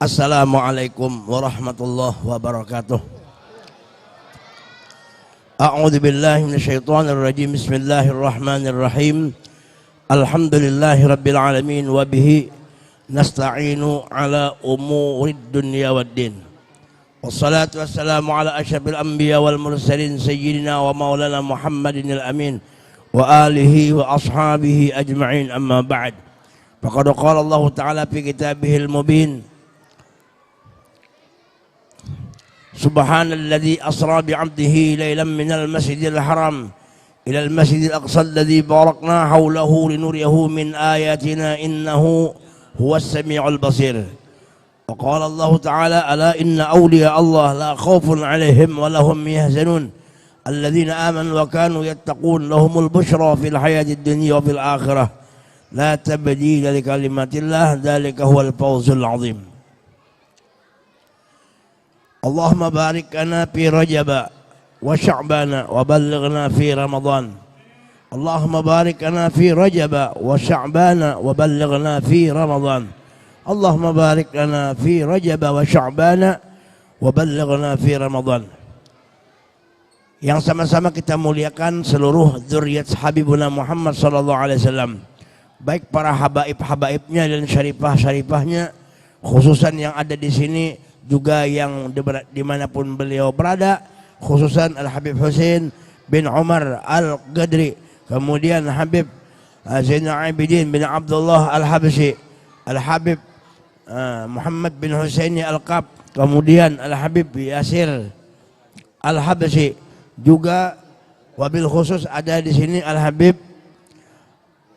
Assalamualaikum warahmatullahi wabarakatuh. A'udzu billahi minasyaitonir rajim. Bismillahirrahmanirrahim. Alhamdulillahirabbil alamin wa bihi nasta'inu ala umurid dunya waddin. Wassalatu wassalamu ala asyrafil anbiya wal mursalin sayyidina wa maulana Muhammadinil amin wa alihi wa ashabihi ajma'in, amma ba'd. Faqad qala Allah ta'ala fi kitabihil mubin, Subhanalladzi asra bi'abdihi laylan minal masjidil haram ilal masjidil aqsa alladzi barakna hawlahu linuriyahu min ayatina innahu huwas sami'ul basir. Wa qala Allah ta'ala ala inna awliya Allah la khawfun 'alaihim wa lahum yahzanun alladzina amanu wa kanu yattaqun lahumul busyra fil hayatid dunya wa fil akhirah la tabdila li kalimatillah dzalika huwal fawzul 'azim. Allahumma barik lana fi Rajab wa Sya'ban wa ballighna fi Ramadan. Allahumma barik lana fi Rajab wa Sya'ban wa ballighna fi Ramadan. Allahumma barik lana fi Rajab wa Sya'ban wa ballighna fi Ramadan. Yang sama-sama kita muliakan seluruh zuriat Habibuna Muhammad sallallahu alaihi wasallam, baik para habaib-habaibnya dan syarifah-syarifahnya, khususan yang ada di sini juga yang dimanapun beliau berada, khususan Al-Habib Husain bin Umar Al-Qadri, kemudian Habib Zainal Abidin bin Abdullah Al-Habsyi, Al-Habib Muhammad bin Husaini Al-Qab, kemudian Al-Habib Yasir Al-Habsyi, juga wabil khusus ada di sini Al-Habib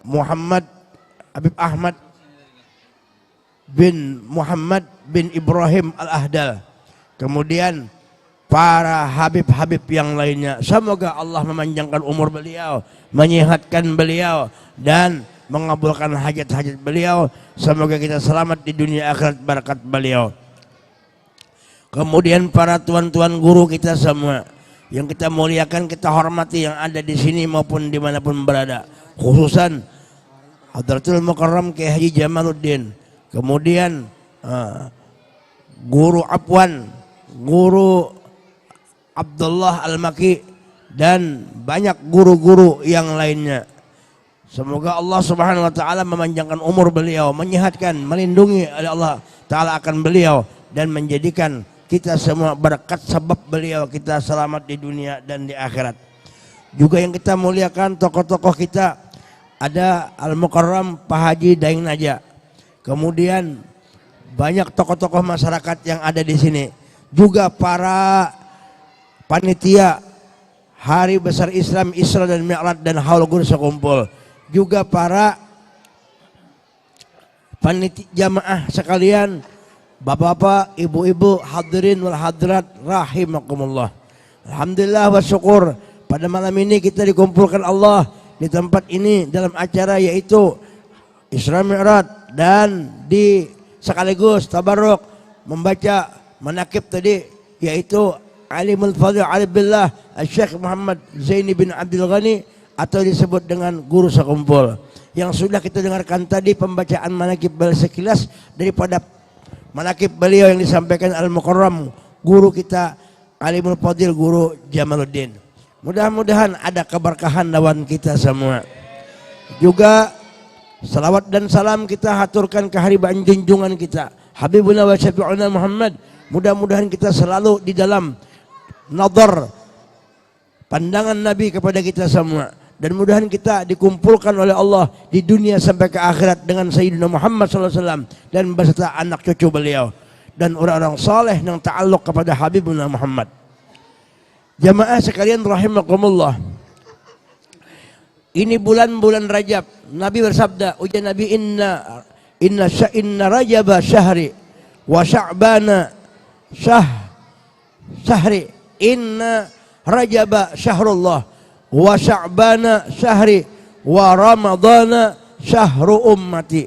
Muhammad Habib Ahmad bin Muhammad bin Ibrahim Al-Ahdal, kemudian para habib-habib yang lainnya. Semoga Allah memanjangkan umur beliau, menyehatkan beliau, dan mengabulkan hajat-hajat beliau. Semoga kita selamat di dunia akhirat berkat beliau. Kemudian para tuan-tuan guru kita semua yang kita muliakan, kita hormati, yang ada di sini maupun dimanapun berada, khususan Hadratul Mukarram Kiai Haji Jamaluddin, kemudian Guru Afwan, Guru Abdullah Al-Maki, dan banyak guru-guru yang lainnya. Semoga Allah Subhanahu wa taala memanjangkan umur beliau, menyehatkan, melindungi oleh Allah taala akan beliau, dan menjadikan kita semua berkat sebab beliau kita selamat di dunia dan di akhirat. Juga yang kita muliakan tokoh-tokoh kita, ada Al-Mukarram Pak Haji Daeng Naja, kemudian banyak tokoh-tokoh masyarakat yang ada di sini, juga para panitia Hari Besar Islam Isra dan Mi'raj dan Haul Gur sekumpul, juga para panitia jamaah sekalian, bapak-bapak, ibu-ibu, hadirin wal hadirat rahimakumullah. Alhamdulillah wa syukur, pada malam ini kita dikumpulkan Allah di tempat ini dalam acara yaitu Isra Mi'raj, dan di sekaligus tabarruk membaca manaqib tadi, yaitu Alimul Fadhil Arif Billah Syekh Muhammad Zaini bin Abdul Ghani, atau disebut dengan guru sekumpul, yang sudah kita dengarkan tadi pembacaan manaqib sekilas daripada manaqib beliau yang disampaikan Al-Mukarram guru kita Alimul Fadhil Guru Jamaluddin. Mudah-mudahan ada keberkahan lawan kita semua. Juga salawat dan salam kita haturkan ke haribaan junjungan kita Habibuna wa Syafi'una Muhammad. Mudah-mudahan kita selalu di dalam nazar pandangan Nabi kepada kita semua, dan mudahan kita dikumpulkan oleh Allah di dunia sampai ke akhirat dengan Sayyidina Muhammad SAW dan beserta anak cucu beliau dan orang-orang saleh yang ta'alluq kepada Habibuna Muhammad. Jamaah sekalian rahimakumullah, ini bulan-bulan Rajab. Nabi bersabda, ujian Nabi, inna Rajaba syahri wa Sya'bana syahri, inna Rajaba syahrullah wa Sya'bana syahri wa Ramadana syahru ummati.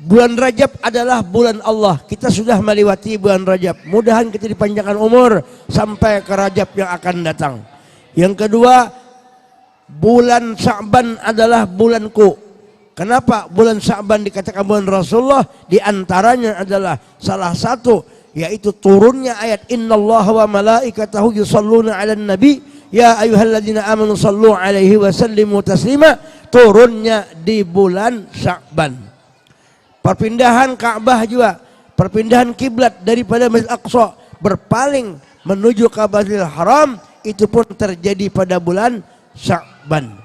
Bulan Rajab adalah bulan Allah. Kita sudah melewati bulan Rajab. Mudahan kita dipanjangkan umur sampai ke Rajab yang akan datang. Yang kedua, bulan Sya'ban adalah bulanku. Kenapa bulan Sya'ban dikatakan bulan Rasulullah? Di antaranya adalah salah satu yaitu turunnya ayat innallaha wa malaikatahu yusholluna 'alan nabi ya ayyuhalladzina amanu shallu 'alaihi wa sallimu taslima, turunnya di bulan Sya'ban. Perpindahan Ka'bah juga, perpindahan kiblat daripada Masjid Aqsa berpaling menuju ke Masjidil Haram itu pun terjadi pada bulan Sya'ban.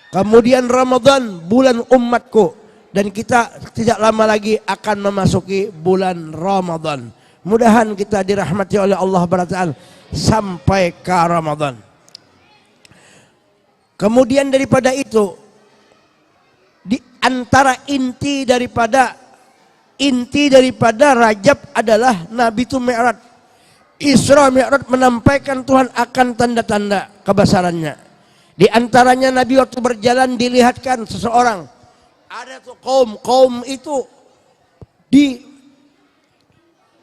Kemudian Ramadan, bulan umatku, dan kita tidak lama lagi akan memasuki bulan Ramadan. Mudahan kita dirahmati oleh Allah Ta'ala sampai ke Ramadan. Kemudian daripada itu, di antara inti daripada Rajab adalah Nabi itu Mi'raj. Isra Mi'raj menampaikan Tuhan akan tanda-tanda kebesarannya. Di antaranya Nabi waktu berjalan dilihatkan seseorang. Ada tuh kaum itu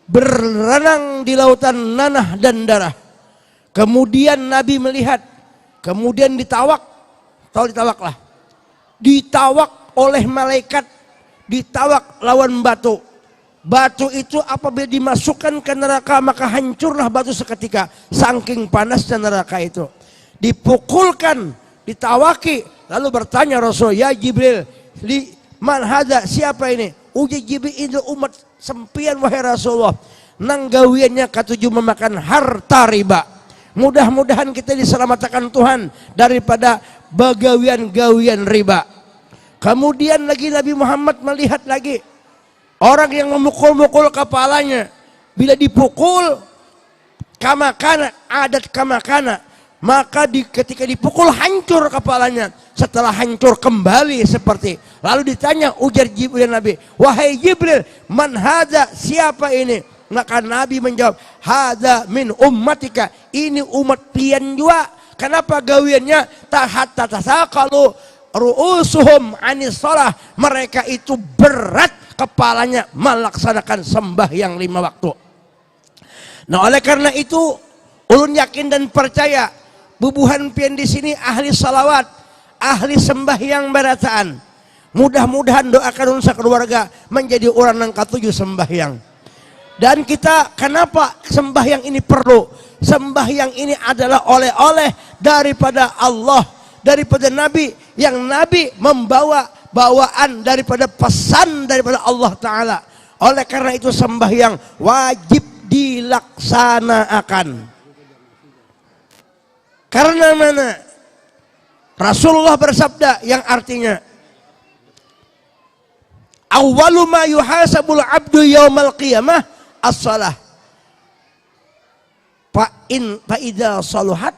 berenang di lautan nanah dan darah. Kemudian Nabi melihat, kemudian ditawak, tahu ditawak lah, ditawak oleh malaikat, ditawak lawan batu. Batu itu apabila dimasukkan ke neraka maka hancurlah batu seketika, saking panasnya neraka itu. Dipukulkan, ditawaki, lalu bertanya Rasul, ya Jibril, man hadza, siapa ini? Uji Jibril itu umat sempian wahai Rasulullah, nanggawiannya ketujuh memakan harta riba. Mudah-mudahan kita diselamatkan Tuhan daripada bagawian-gawian riba. Kemudian lagi Nabi Muhammad melihat lagi orang yang memukul-mukul kepalanya. Bila dipukul kamakana, adat kamakana, maka ketika dipukul hancur kepalanya. Setelah hancur kembali seperti. Lalu ditanya, ujar Jibril Nabi, wahai Jibril, man hadza, siapa ini? Maka Nabi menjawab, hadza min ummatika, ini umat pian juga. Kenapa gawiannya? Hatta tasaqalu ru'usuhum anis shalah, mereka itu berat kepalanya melaksanakan sembahyang 5 waktu. Nah, oleh karena itu ulun yakin dan percaya bubuhan pian di sini ahli salawat, ahli sembahyang berataan. Mudah-mudahan doakan ulun sakeluarga menjadi orang yang ketujuh sembahyang. Dan kita kenapa sembahyang ini perlu? Sembahyang ini adalah oleh-oleh daripada Allah, daripada Nabi, yang Nabi membawa bawaan daripada pesan daripada Allah Ta'ala. Oleh karena itu sembahyang wajib dilaksanakan. Karena mana? Rasulullah bersabda yang artinya awwalu ma yuhasabul abdu yaumal qiyamah as-salah. Fa idza saluhat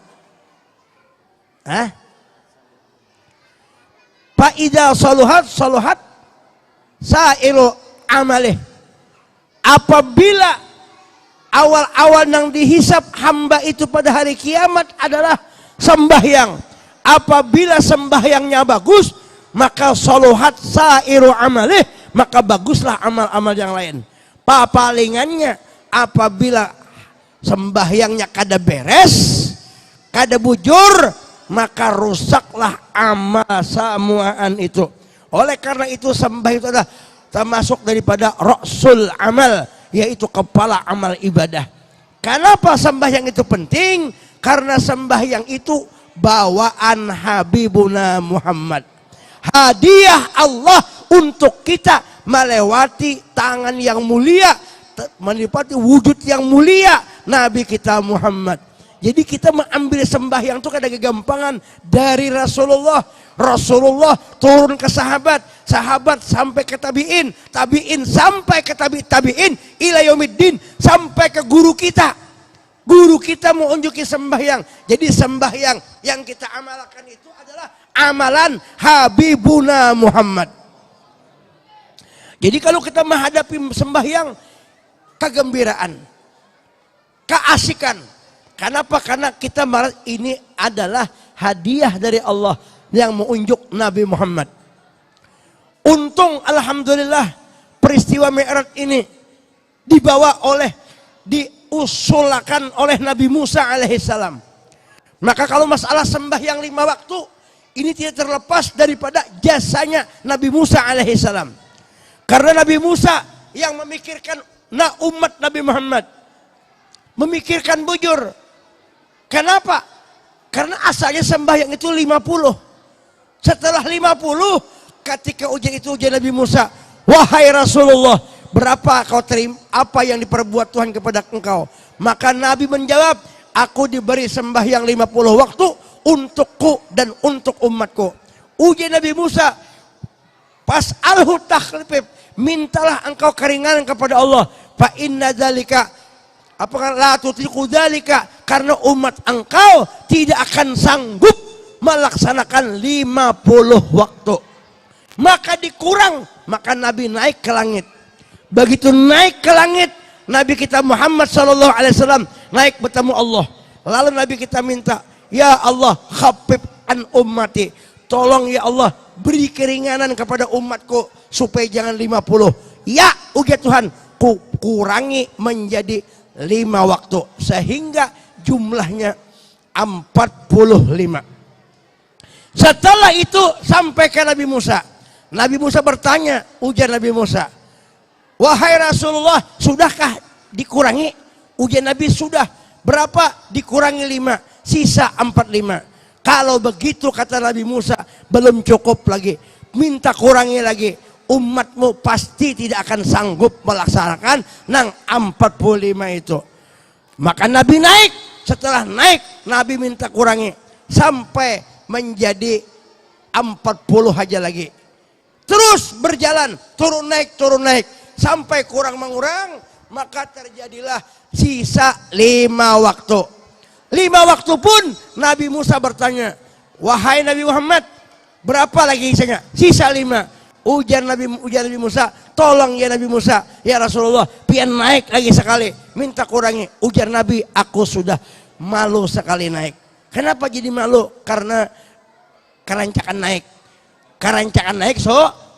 fa idza saluhat sairu amalih. Apabila awal-awal yang dihisap hamba itu pada hari kiamat adalah sembahyang. Apabila sembahyangnya bagus, maka saluhat sairu amalih, maka baguslah amal-amal yang lain. Papalingannya apabila sembahyangnya kada beres, kada bujur, maka rusaklah amal semuaan itu. Oleh karena itu sembahyang itu adalah termasuk daripada rasul amal, yaitu kepala amal ibadah. Kenapa sembahyang itu penting? Karena sembahyang itu bawaan Habibuna Muhammad, hadiah Allah untuk kita melewati tangan yang mulia, melewati wujud yang mulia Nabi kita Muhammad. Jadi kita mengambil sembahyang itu kada kegampangan dari Rasulullah. Rasulullah turun ke sahabat, sahabat sampai ke tabi'in, tabi'in sampai ke tabi'in, ila yaumiddin, sampai ke guru kita. Guru kita mau unjuki sembahyang. Jadi sembahyang yang kita amalkan itu adalah amalan Habibuna Muhammad. Jadi kalau kita menghadapi sembahyang, kegembiraan, keasikan. Kenapa? Karena kita merasa ini adalah hadiah dari Allah yang menunjuk Nabi Muhammad. Untung alhamdulillah peristiwa Mi'raj ini diusulkan oleh Nabi Musa alaihissalam. Maka kalau masalah sembahyang 5 waktu ini tidak terlepas daripada jasanya Nabi Musa alaihissalam. Karena Nabi Musa yang memikirkan umat Nabi Muhammad, memikirkan bujur. Kenapa? Karena asalnya sembahyang itu 50. Setelah 50, ketika ujian itu ujian Nabi Musa, wahai Rasulullah, berapa kau terima apa yang diperbuat Tuhan kepada engkau? Maka Nabi menjawab, aku diberi sembahyang 50 waktu untukku dan untuk umatku. Ujian Nabi Musa, pas alhu takhlifib, mintalah engkau keringanan kepada Allah. Fa inna dzalika, apakah la tutiqu dzalika, karena umat engkau tidak akan sanggup melaksanakan 50 waktu. Maka dikurang, maka Nabi naik ke langit. Begitu naik ke langit, Nabi kita Muhammad SAW naik bertemu Allah. Lalu Nabi kita minta, ya Allah, khaffif an ummati, tolong ya Allah beri keringanan kepada umatku supaya jangan 50. Ya ugia Tuhan, ku kurangi menjadi 5 waktu sehingga jumlahnya 45. Setelah itu sampai ke Nabi Musa. Nabi Musa bertanya, ujian Nabi Musa, wahai Rasulullah, sudahkah dikurangi? Ujian Nabi sudah. Berapa? Dikurangi 5, sisa 45. Kalau begitu kata Nabi Musa, belum cukup lagi, minta kurangi lagi. Umatmu pasti tidak akan sanggup melaksanakan nang 45 itu. Maka Nabi naik. Setelah naik, Nabi minta kurangi sampai menjadi 40 aja lagi. Terus berjalan, turun naik sampai kurang mengurang, maka terjadilah sisa 5 waktu. 5 waktu pun Nabi Musa bertanya, wahai Nabi Muhammad, berapa lagi sisanya? Sisa 5. Ujian Nabi Musa, tolong ya Nabi Musa, ya Rasulullah, pian naik lagi sekali, minta kurangi. Ujian Nabi, aku sudah malu sekali naik. Kenapa jadi malu? Karena kerancakan naik. Kerancakan naik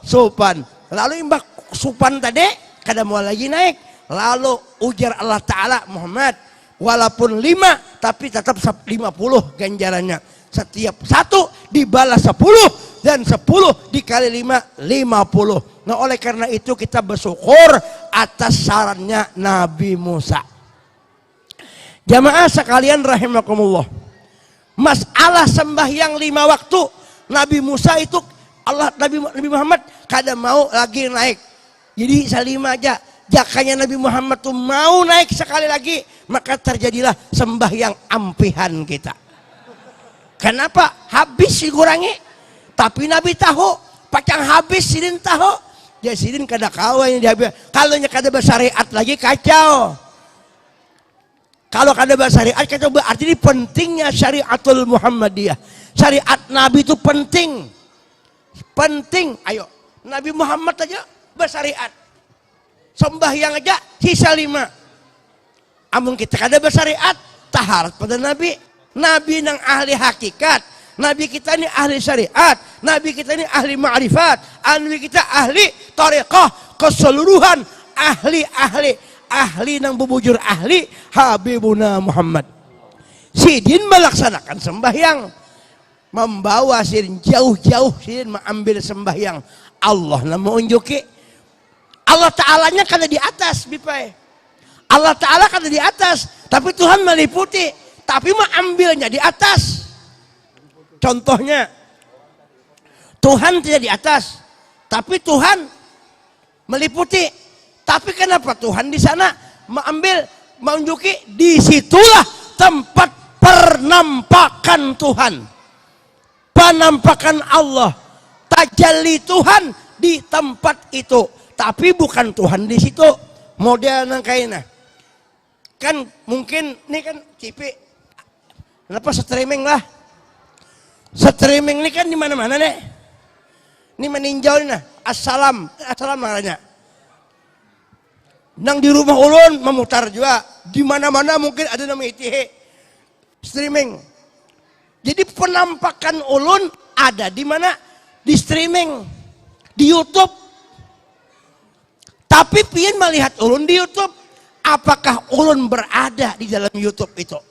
sopan. Lalu imbak sopan tadi, kada mau lagi naik. Lalu ujar Allah Ta'ala, Muhammad, walaupun 5, tapi tetap 50 ganjarannya. Setiap 1 dibalas 10. Dan 10 dikali 5, 50. Nah oleh karena itu kita bersyukur atas sarannya Nabi Musa. Jamaah sekalian rahimakumullah. Masalah sembahyang 5 waktu, Nabi Musa itu Nabi Muhammad kada mau lagi naik. Jadi salima aja. Jakanya Nabi Muhammad tuh mau naik sekali lagi, maka terjadilah sembahyang ampihan kita. Kenapa? Habis dikurangi. Tapi Nabi tahu, pacang habis sidin tahu. Ya sidin kada kawa yang dihabis. Kalau kada bersyariat lagi kacau. Kalau kada bersyariat kacau, berarti ini pentingnya syariatul Muhammadiyah. Syariat Nabi itu penting. Penting. Ayo, Nabi Muhammad aja bersyariat. Sembahyang aja sisa 5. Amun kita kada bersyariat, taharat pada Nabi. Nabi nang ahli hakikat. Nabi kita ini ahli syariat, Nabi kita ini ahli ma'rifat, Nabi kita ahli tariqah keseluruhan, ahli nang bubujur ahli Habibuna Muhammad. Sidin melaksanakan sembahyang, membawa sidin jauh-jauh, sidin mengambil sembahyang. Allah nama unjuki, Allah Ta'alanya kada di atas, bipai. Allah Ta'ala kada di atas, tapi Tuhan meliputi, tapi mengambilnya di atas. Contohnya, Tuhan tidak di atas, tapi Tuhan meliputi. Tapi kenapa Tuhan di sana menunjuki disitulah tempat penampakan Tuhan, penampakan Allah, tajalli Tuhan di tempat itu. Tapi bukan Tuhan di situ. Model nang kaina. Kan mungkin ini kan TV, kenapa streaming lah? Streaming ini kan di mana-mana nih. Ini meninjau nih nah. Assalam namanya. Nang di rumah ulun memutar juga. Di mana-mana mungkin ada nama ITH. Streaming. Jadi penampakan ulun ada di mana? Di streaming. Di YouTube. Tapi pian melihat ulun di YouTube. Apakah ulun berada di dalam YouTube itu?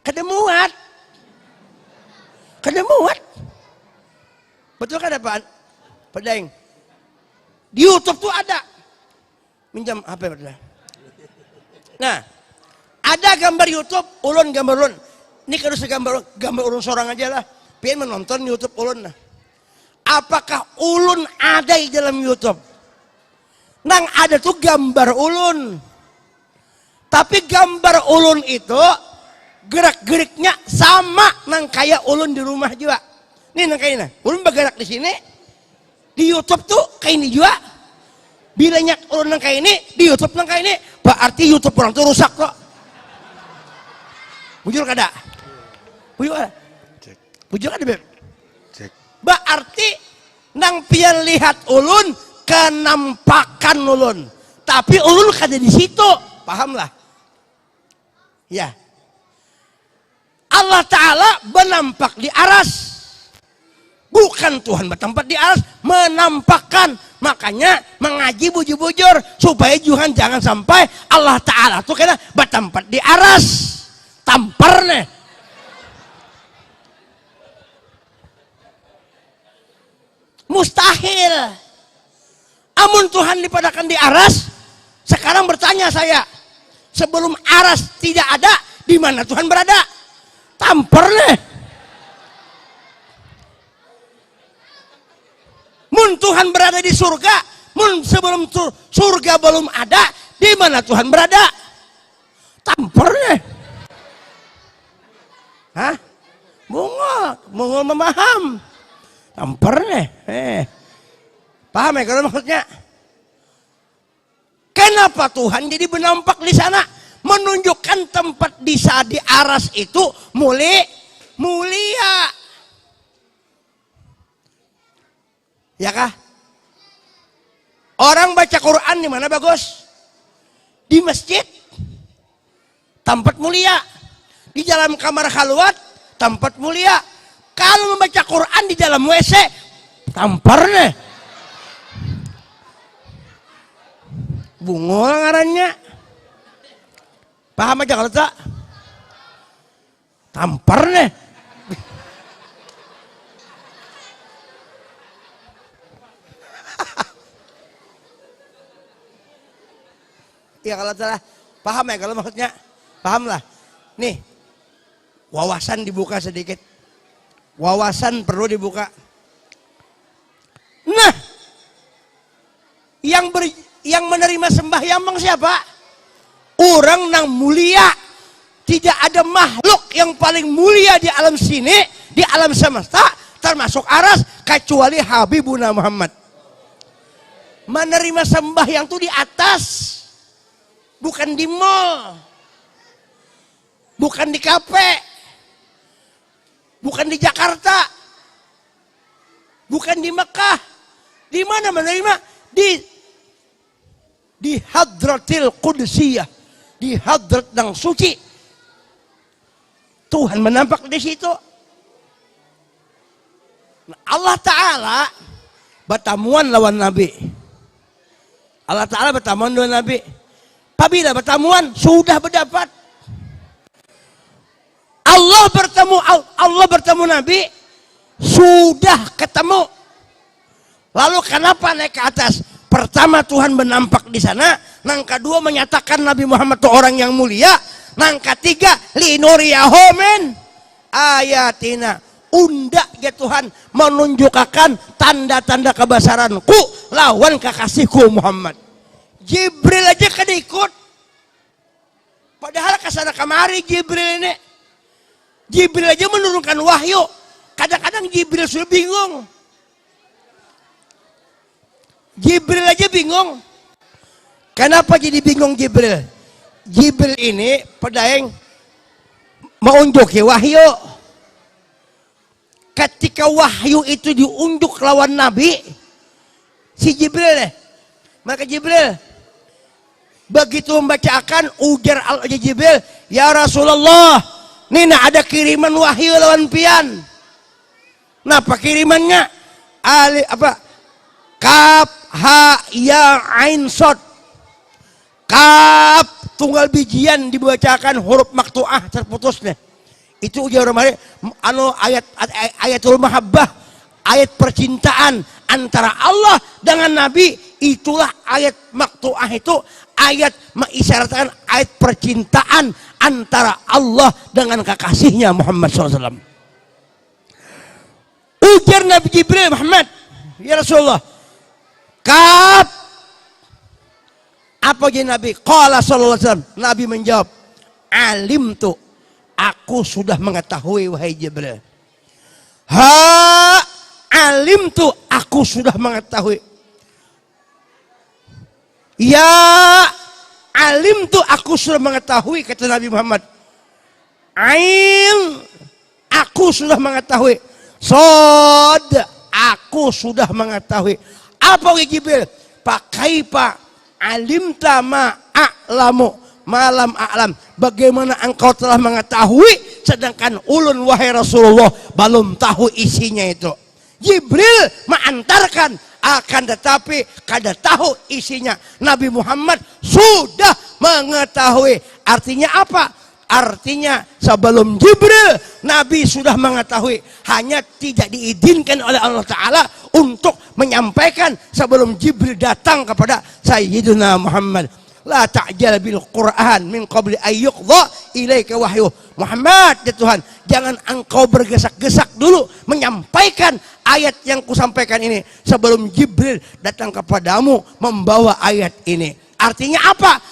Kada muat. Betul kan Pak? Pak Daeng? Di YouTube tuh ada. Minjam HP Pak Daeng. Nah, ada gambar YouTube, ulun gambar ulun. Ini kalau gambar ulun seorang aja lah. Pengen menonton YouTube ulun. Nah. Apakah ulun ada di dalam YouTube? Nang ada tuh gambar ulun. Tapi gambar ulun itu gerak-geriknya sama nang kayak ulun di rumah juga. Nih nang kayak ini. Ulun bergerak di sini. Di YouTube tuh kayak ini juga. Bilanya ulun nang kayak ini, di YouTube nang kayak ini. Berarti YouTube orang tuh rusak kok. Bujur kada? Bujur kada? Bujur kada Beb? Cek. Berarti nang pian lihat ulun kenampakan ulun. Tapi ulun kada di situ. Paham lah? Ya. Allah Ta'ala menampak di aras. Bukan Tuhan bertempat di aras, menampakkan. Makanya mengaji bujur-bujur supaya Tuhan jangan sampai Allah Ta'ala tuh kena bertempat di aras. Tampar nih. Mustahil. Amun Tuhan dipadakan di aras, sekarang bertanya saya, sebelum aras tidak ada, di mana Tuhan berada? Tampar nih. Mun Tuhan berada di surga, mun sebelum surga belum ada, di mana Tuhan berada? Tampar nih. Hah? Mungol memaham. Tampar nih. Paham ya kalau maksudnya? Kenapa Tuhan jadi menampak di sana? Menunjukkan tempat di aras itu mulia. Ya kah? Orang baca Quran di mana bagus? Di masjid. Tempat mulia. Di dalam kamar khalwat, tempat mulia. Kalau membaca Quran di dalam WC, tampar nih. Bungol ngarannya. Paham aja kalau tak? Tampar nih. Ya kalau salah, paham ya kalau maksudnya? Paham lah. Nih, wawasan dibuka sedikit. Wawasan perlu dibuka. Nah, yang menerima sembahyang siapa? Orang nang mulia. Tidak ada makhluk yang paling mulia di alam sini, di alam semesta, termasuk aras, kecuali Habibuna Muhammad. Menerima sembahyang itu di atas, bukan di mall, bukan di kafe, bukan di Jakarta, bukan di Mekah. Di mana menerima? Di Hadratil Qudsiyah, di hadrat yang suci. Tuhan menampak di situ. Allah Ta'ala bertamuan lawan Nabi. Allah Ta'ala bertamuan lawan Nabi. Apabila bertamuan sudah berdapat. Allah bertemu Nabi sudah ketemu. Lalu kenapa naik ke atas? Pertama Tuhan menampak di sana, nang kedua menyatakan Nabi Muhammad itu orang yang mulia, nang ketiga linuriyahu min ayatina, undak ya Tuhan menunjukkan tanda-tanda kebesaranku lawan kekasihku Muhammad. Jibril aja kada ikut, padahal kesana kemari Jibril ini. Jibril aja menurunkan wahyu, kadang-kadang Jibril sudah bingung. Jibril aja bingung. Kenapa jadi bingung Jibril? Jibril ini pedaeng mengunjuki wahyu. Ketika wahyu itu diunjuk lawan Nabi, si Jibril maka Jibril begitu membacakan ujar Jibril, ya Rasulullah, Nina ada kiriman wahyu lawan pian. Napa kirimannya? Kaf ha ya ain sod. Kaf tunggal bijian dibacakan huruf maktuah terputus nih. Itu ujar Mari ayatul mahabbah, ayat percintaan antara Allah dengan Nabi. Itulah ayat maqtu'ah, itu ayat mengisyaratkan ayat percintaan antara Allah dengan kekasihnya Muhammad SAW. Ujar Nabi Jibril, Muhammad, ya Rasulullah, kaf. Apa jadi Nabi? Qala sallallahu alaihi wasallam. Nabi menjawab, alimtu, aku sudah mengetahui wahai Jibril. Ha, alimtu, aku sudah mengetahui. Ya, alimtu, aku sudah mengetahui, kata Nabi Muhammad. Ain, aku sudah mengetahui. Sod, aku sudah mengetahui. Apa wahai Jibril? Pakai pak alimta ma'a'lamu malam a'lam. Bagaimana engkau telah mengetahui sedangkan ulun wahai Rasulullah belum tahu isinya itu. Jibril mengantarkan, akan tetapi kada tahu isinya. Nabi Muhammad sudah mengetahui. Artinya apa? Artinya sebelum Jibril Nabi sudah mengetahui, hanya tidak diizinkan oleh Allah Ta'ala untuk menyampaikan sebelum Jibril datang kepada Sayyidina Muhammad. La ta'jal bil Quran min qabli ayyuqdha ilaika wahyu. Muhammad, ya Tuhan, jangan engkau bergesak-gesak dulu menyampaikan ayat yang kusampaikan ini sebelum Jibril datang kepadamu membawa ayat ini. Artinya apa?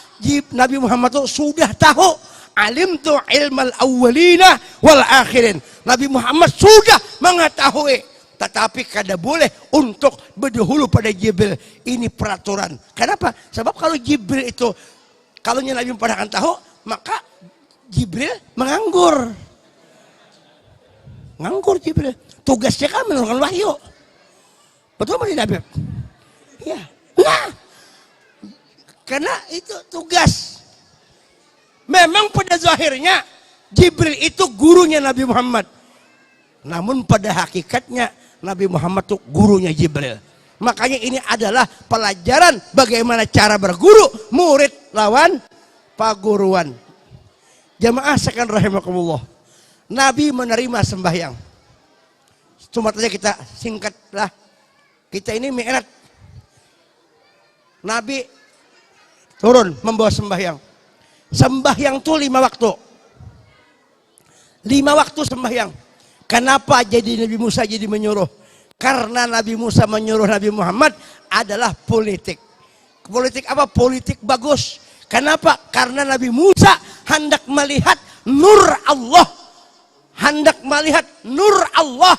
Nabi Muhammad itu sudah tahu. Alimtu ilmal awwalina wal akhirin. Nabi Muhammad sudah mengetahui, tetapi kada boleh untuk berdahulu pada Jibril. Ini peraturan. Kenapa? Sebab kalau Jibril itu, kalau Nabi Muhammad akan tahu, maka Jibril menganggur. Nganggur Jibril. Tugasnya kan menurunkan wahyu. Betul tidak Nabi? Iya. Nah, karena itu tugas. Memang pada zahirnya Jibril itu gurunya Nabi Muhammad. Namun pada hakikatnya Nabi Muhammad itu gurunya Jibril. Makanya ini adalah pelajaran bagaimana cara berguru, murid lawan paguruan. Jamaah sekalian rahimakumullah. Nabi menerima sembahyang. Cuma saja kita singkatlah. Kita ini Mi'raj. Nabi turun membawa sembahyang. Sembahyang itu 5 waktu. 5 waktu sembahyang. Kenapa jadi Nabi Musa jadi menyuruh? Karena Nabi Musa menyuruh Nabi Muhammad adalah politik. Politik apa? Politik bagus. Kenapa? Karena Nabi Musa hendak melihat nur Allah. Hendak melihat nur Allah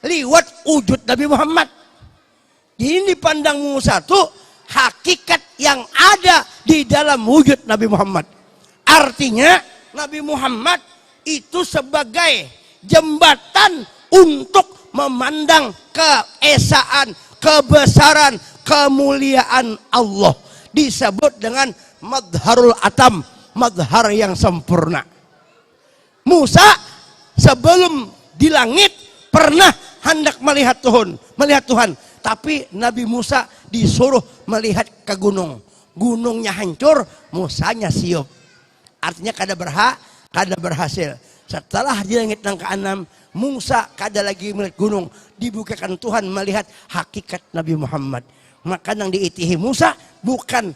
liwat wujud Nabi Muhammad. Ini dipandang Musa itu hakikat yang ada di dalam wujud Nabi Muhammad. Artinya Nabi Muhammad itu sebagai jembatan untuk memandang keesaan, kebesaran, kemuliaan Allah. Disebut dengan madharul atam, madhar yang sempurna. Musa sebelum di langit pernah hendak melihat Tuhan, tapi Nabi Musa disuruh melihat ke gunung. Gunungnya hancur, Musanya siup. Artinya kada berhasil. Setelah di langit yang ke-6, Musa kada lagi melihat gunung. Dibukakan Tuhan melihat hakikat Nabi Muhammad. Maka yang diitihi Musa bukan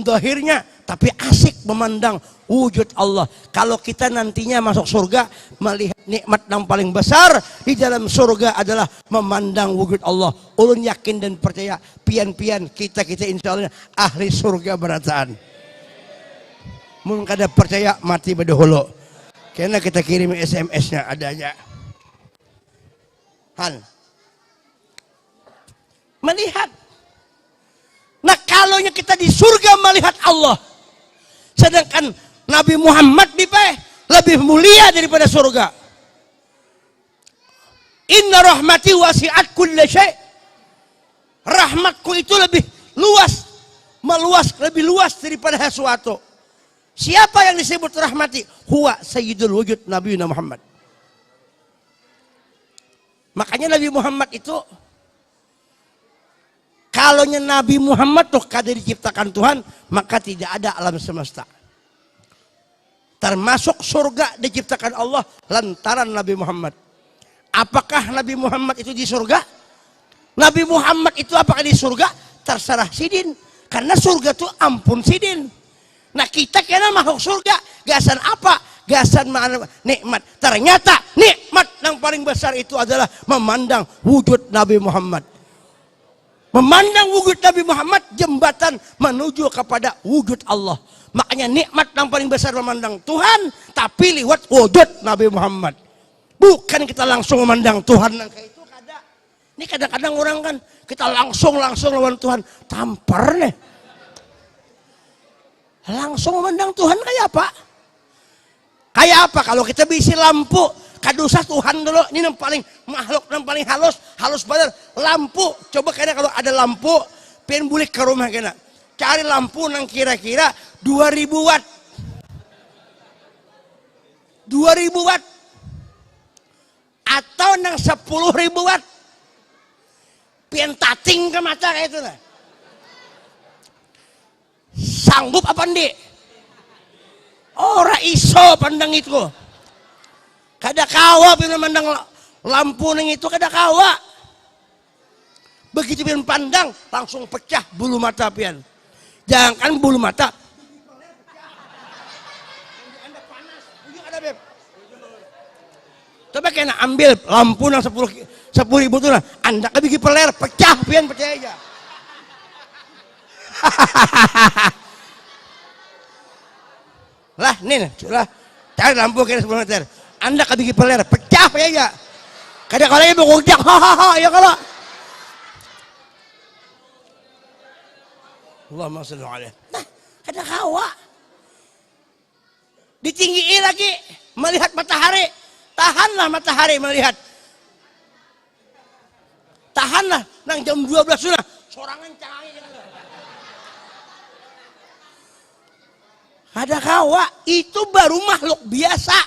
zahirnya, tapi asik memandang wujud Allah. Kalau kita nantinya masuk surga, melihat nikmat yang paling besar di dalam surga adalah memandang wujud Allah. Ulun yakin dan percaya, pian-pian kita insya Allah ahli surga berataan. Mun kada percaya mati berdahulu. Karena kita kirim SMS-nya adanya. Melihat. Nah, kalau kita di surga melihat Allah, sedangkan Nabi Muhammad lebih mulia daripada surga. Inna rahmati wasi'at kulla syai'. Rahmatku itu lebih lebih luas daripada sesuatu. Siapa yang disebut rahmati? Huwa sayyidul wujud Nabi Muhammad. Makanya Nabi Muhammad itu, kalau Nabi Muhammad tuh kada diciptakan Tuhan, maka tidak ada alam semesta. Termasuk surga diciptakan Allah lantaran Nabi Muhammad. Apakah Nabi Muhammad itu di surga? Nabi Muhammad itu apakah di surga? Terserah sidin. Karena surga itu ampun sidin. Nah kita kena makhluk surga. Gasan apa? Gasan nikmat. Ternyata nikmat yang paling besar itu adalah memandang wujud Nabi Muhammad. Memandang wujud Nabi Muhammad jembatan menuju kepada wujud Allah. Makanya nikmat yang paling besar memandang Tuhan, tapi lewat wujud Nabi Muhammad. Bukan kita langsung memandang Tuhan yang kayak itu kada. Ini kadang-kadang orang kan kita langsung lawan Tuhan, tampar nih. Langsung memandang Tuhan kayak apa? Kayak apa kalau kita bisi lampu, kadusa Tuhan dulu, ini yang paling makhluk yang paling halus bener. Lampu, coba kayaknya kalau ada lampu, pengen bulik ke rumah kena. Cari lampu yang kira-kira 2000 watt. 2000 watt. Atau yang 10.000 watt. Pian tating ke mata kayak itu lah. Sanggup apa ndi? Ora iso pandang itu. Kada kawa pian mandang lampu nang itu kada kawa. Begitu pian pandang langsung pecah bulu mata pian. Jangan bulu mata. Anda panas, ujung ada beb. Coba kena ambil lampu yang 10.000 itu lah. Anda kan bikin peler, pecah pian percaya aja. Lah, nih, lah. Cari lampu kena 10 meter. Anda kan bikin peler, pecah pian aja. Kadang-kadang ibu ngojek, hahaha, ya kalau. Allahumma shalli alaihi. Nah, ada kawa. Ditinggiin lagi, melihat matahari. Tahanlah matahari melihat. Tahanlah, nang jam 12 sudah. Sorangan canggih. Ada kawa, itu baru makhluk biasa.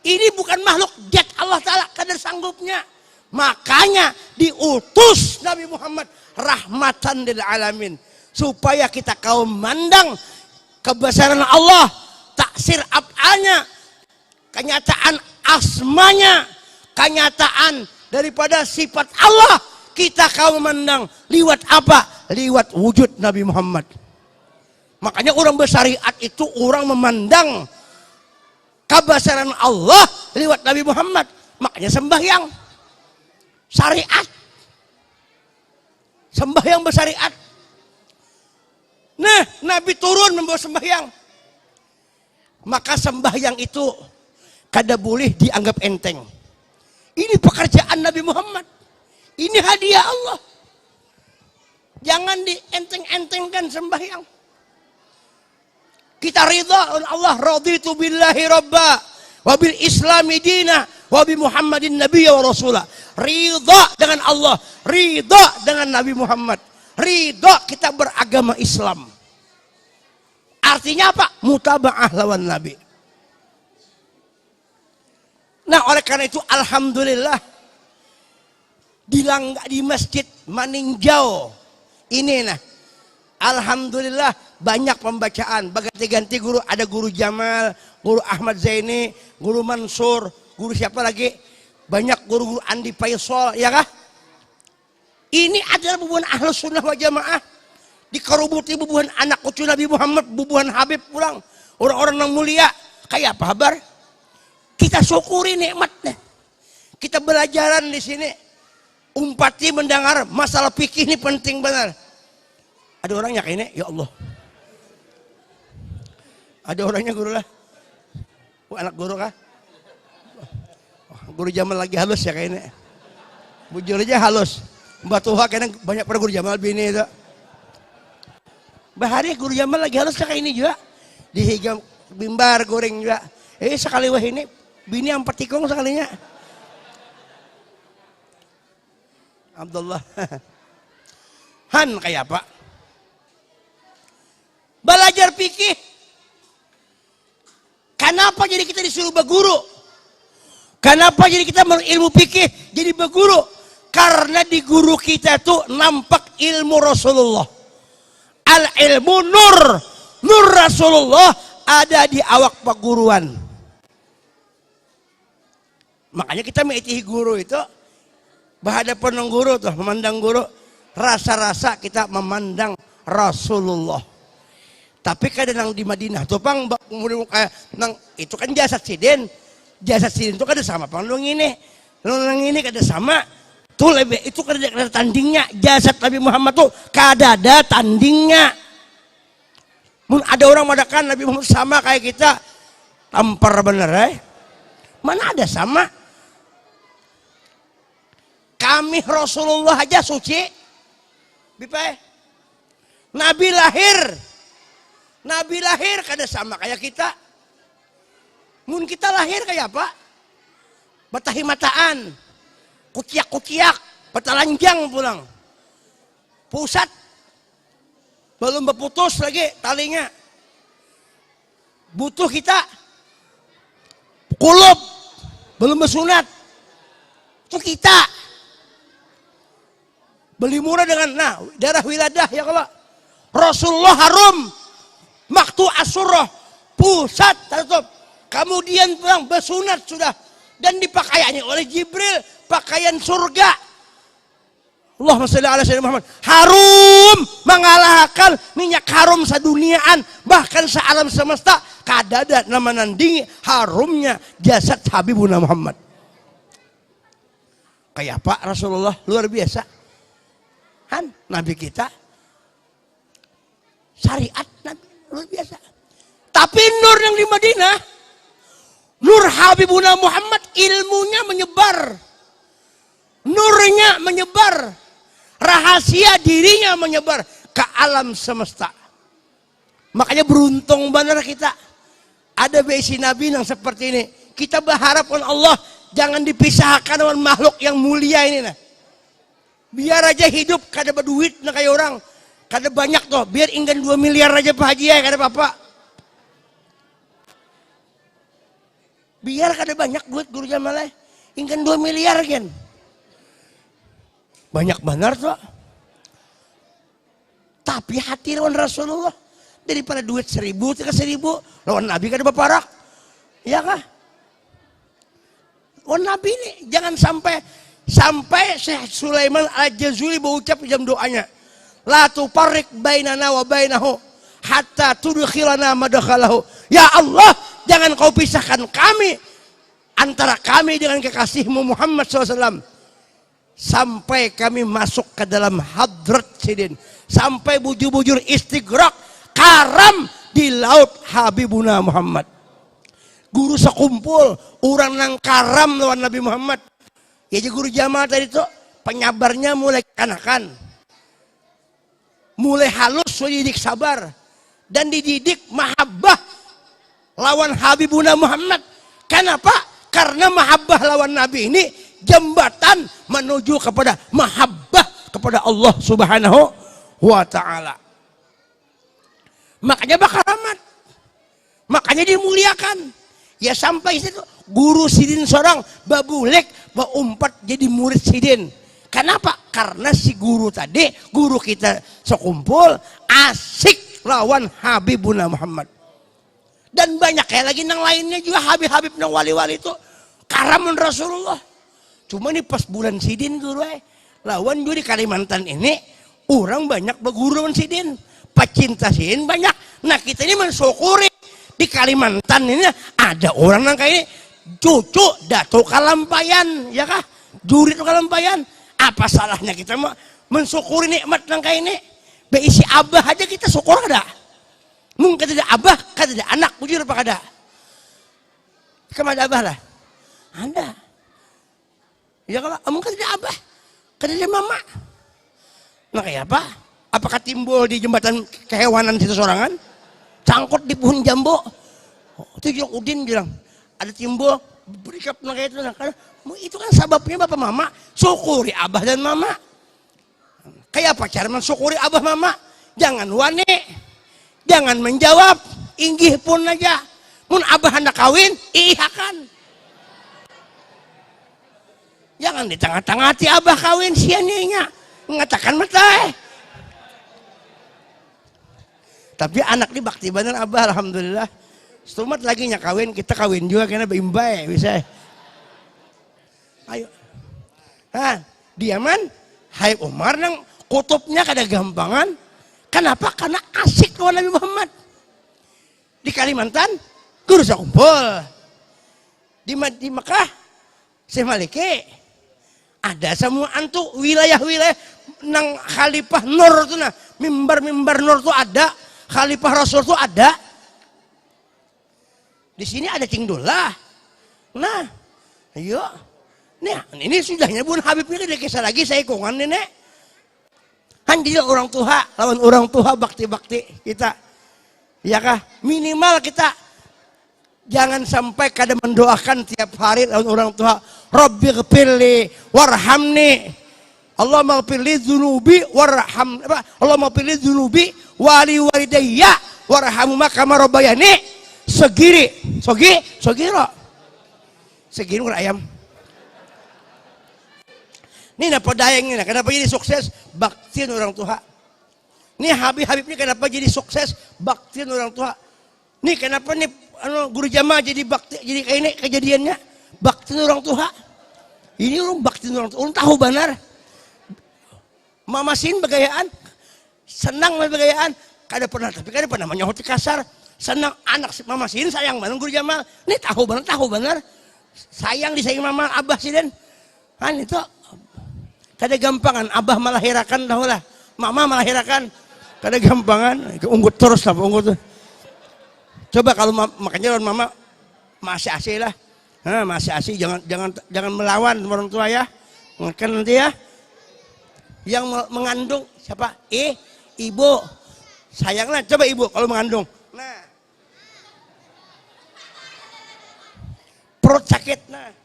Ini bukan makhluk jat Allah Ta'ala, kadar sanggupnya. Makanya diutus Nabi Muhammad rahmatan lil alamin. Supaya kita kaum mandang kebesaran Allah, taksir af'alnya, kenyataan asmanya, kenyataan daripada sifat Allah, kita kaum memandang liwat apa? Liwat wujud Nabi Muhammad. Makanya orang bersyariat itu orang memandang kebesaran Allah liwat Nabi Muhammad. Makanya sembahyang syariat, sembahyang bersyariat. Nah, Nabi turun membawa sembahyang. Maka sembahyang itu kada boleh dianggap enteng. Ini pekerjaan Nabi Muhammad. Ini hadiah Allah. Jangan dienteng-entengkan sembahyang. Kita ridha Allah, raditu billahi rabba wa bil islami dina wa bi Muhammadin nabiyya wa rasulah. Ridha dengan Allah, ridha dengan Nabi Muhammad. Ridha kita beragama Islam. Artinya apa? Mutaba'ah lawan Nabi. Nah, oleh karena itu alhamdulillah di masjid Maninjau ini nah, alhamdulillah banyak pembacaan, berganti-ganti guru, ada guru Jamal, guru Ahmad Zaini, guru Mansur, guru siapa lagi? Banyak guru-guru Andi Faisal, ya kah? Ini adalah bubuhan Ahlus Sunnah wal Jamaah. Dikerubuti bubuhan anak cucu Nabi Muhammad, bubuhan Habib pulang. Orang-orang yang mulia, kayak apa kabar? Kita syukuri nikmatnya. Kita belajaran di sini. Umpati mendengar masalah fikih ini penting benar. Ada orangnya kayak ini, ya Allah. Ada orangnya guru lah. Anak guru kah? Guru Jamal lagi halus ya kayak ini. Bujur aja halus. Mbak Tuha kayaknya banyak pada guru Jamal bini itu. Bahari guru Jamal lagi halus kayak ini juga. Dihigam bimbar goreng juga. Sekali wah ini bini yang petikung sekalinya. Abdullah. Han kayak apa? Belajar fikih. Kenapa jadi kita disuruh berguru? Kenapa jadi kita berilmu fikih jadi berguru? Karena di guru kita tuh nampak ilmu Rasulullah. Al-ilmu nur. Nur Rasulullah ada di awak perguruan. Makanya kita mengikuti guru itu berhadapan dengan guru tuh, memandang guru, rasa-rasa kita memandang Rasulullah. Tapi kadang di Madinah tuh pang itu kan jasad sidin itu kada sama pang nang ini kada sama. Tuh lebih itu kada tandingnya, jasad Nabi Muhammad tuh kada ada tandingnya. Mun ada orang madakan Nabi Muhammad sama kayak kita, tampar bener Mana ada sama? Kami Rasulullah aja suci. Bipai. Nabi lahir kada sama kayak kita. Mun kita lahir kayak apa? Batahi mataan. Kuciak-kuciak, petalanjang pulang. Pusat. Belum berputus lagi talinya. Butuh kita. Kulub. Belum bersunat. Itu kita. Beli murah dengan darah wiladah ya kalau. Rasulullah harum. Maktu asurah. Pusat tertutup. Kemudian pulang bersunat sudah. Dan dipakaiannya oleh Jibril. Pakaian surga. Allahumma shalli ala sayyidina Muhammad. Harum mengalahkan minyak harum seduniaan, bahkan sealam semesta kadada nama nandingi harumnya jasad Habibuna Muhammad. Kayak Pak Rasulullah luar biasa. Han, Nabi kita syariat Nabi luar biasa. Tapi nur yang di Madinah, nur Habibuna Muhammad, ilmunya menyebar. Nurnya menyebar, rahasia dirinya menyebar ke alam semesta. Makanya beruntung benar kita ada besi Nabi yang seperti ini. Kita berharapkan Allah jangan dipisahkan dengan makhluk yang mulia ini. Biar aja hidup kada berduit kayak orang, kada banyak tuh. Biar ingin 2 miliar aja Pak Haji ya kada apa-apa. Biar kada banyak duit guru Jamal, ingin 2 miliar kan. Banyak benar tuh. Tapi hati lawan Rasulullah daripada duit 1000 ke 1000 lawan Nabi kan berparak. Ya kah? Lawan Nabi ini jangan sampai Syekh Sulaiman Al-Jazuli berucap jam doanya. La tufarriq bainana wa bainahu hatta tudkhilana madkhalahu. Ya Allah, jangan kau pisahkan kami antara kami dengan kekasihmu Muhammad SAW. Sampai kami masuk ke dalam hadrat sidin, sampai bujur-bujur istighraq karam di laut Habibuna Muhammad. Guru sekumpul orang nang karam lawan Nabi Muhammad. Ya jadi guru jamaah tadi itu penyabarnya mulai kanakan, mulai halus, dididik sabar dan dididik mahabbah lawan Habibuna Muhammad. Kenapa? Karena mahabbah lawan Nabi ini jembatan menuju kepada mahabbah kepada Allah Subhanahu wa ta'ala. Makanya bakaramat, makanya dimuliakan. Ya sampai situ guru sidin seorang babulek baumpat jadi murid sidin. Kenapa? Karena si guru tadi, guru kita sekumpul asik lawan Habibuna Muhammad. Dan banyak kayak lagi nang lainnya juga Habib-Habib nang wali-wali itu karamun Rasulullah. Cuma nih pas bulan sidin guru lawan juga di Kalimantan ini orang banyak berguru lawan sidin, pecinta sidin banyak. Nah kita ini mensyukuri di Kalimantan ini ada orang yang kayak ini, cucu Datuk Kalampayan, ya kah? Jurit Kalampayan. Apa salahnya kita mensyukuri nikmat yang kayak ini? Beisi abah aja kita syukur ada. Mungkin tidak abah, kan tidak anak, bujur apa kada? Kemana abah lah? Ada. Ya kalau mungkin tidak abah, kan tidak mama. Nah kayak apa? Apakah timbul di jembatan kehewanan situ sorangan? Cangkut di pohon jambu. Itu yang Udin bilang, ada timbul berikap kayak itu. Karena itu kan sebabnya bapak mama, syukuri abah dan mama. Kayak apa cara mensyukuri abah mama? Jangan wani, jangan menjawab, inggih pun aja. Mun abah hendak kawin, ihakan. Jangan di tengah-tengah ti abah kawin sianinya mengatakan mata. Tapi anak di bakti bener abah alhamdulillah. Setumat lagi nya kawin, kita kawin juga karena beimbai bisa. Ayo. Nah, diaman, hai Umar nang kutubnya kada gampangan. Kenapa? Karena asik lawan Nabi Muhammad. Di Kalimantan, guru kumpul. Di Mekah, Syekh Maliki. Ada semua antu wilayah-wilayah nang Khalifah Nur tuh nah, mimbar-mimbar Nur tuh ada, Khalifah Rasul tuh ada. Di sini ada Cingdullah. Nah, ayo. Nah, ini sudahnya Bun Habib ini ada kisah lagi saya kongan nenek. Jadi orang tua, lawan orang tua bakti-bakti kita. Ya kah? Minimal kita jangan sampai kada mendoakan tiap hari lawan orang tua. Rabbi ghfirli warhamni. Allah maghfirli dzunubi warham. Allah maghfirli dzunubi wali walidayya warhamhuma kama rabbayani segiri. Sogiro. Segiri ayam. Ini apa dayang ini? Kenapa jadi sukses? Baktiin orang tua. Ini Habib ini kenapa jadi sukses? Baktiin orang tua. Nih kenapa nih guru jamaah jadi bakti, jadi kayak ini kejadiannya? Baktiin orang tua. Ini orang baktiin orang tua. Orang tahu benar. Mamasin begayaan, senang begayaan. Kada pernah menyahuti kasar. Senang anak mamasin sayang benar guru jamaah. Nih tahu benar. Sayang disayang mama abah sih den. Kan itu kada gampangan, abah melahirakan dahulah, mama melahirakan, kada gampangan, unggut terus lah, unggut. Coba kalau makanya mama masih asih lah, masih asih, jangan melawan orang tua ya, kan nanti ya, yang mengandung siapa? Ibu, sayanglah, coba ibu kalau mengandung, nah, perut sakit, nah.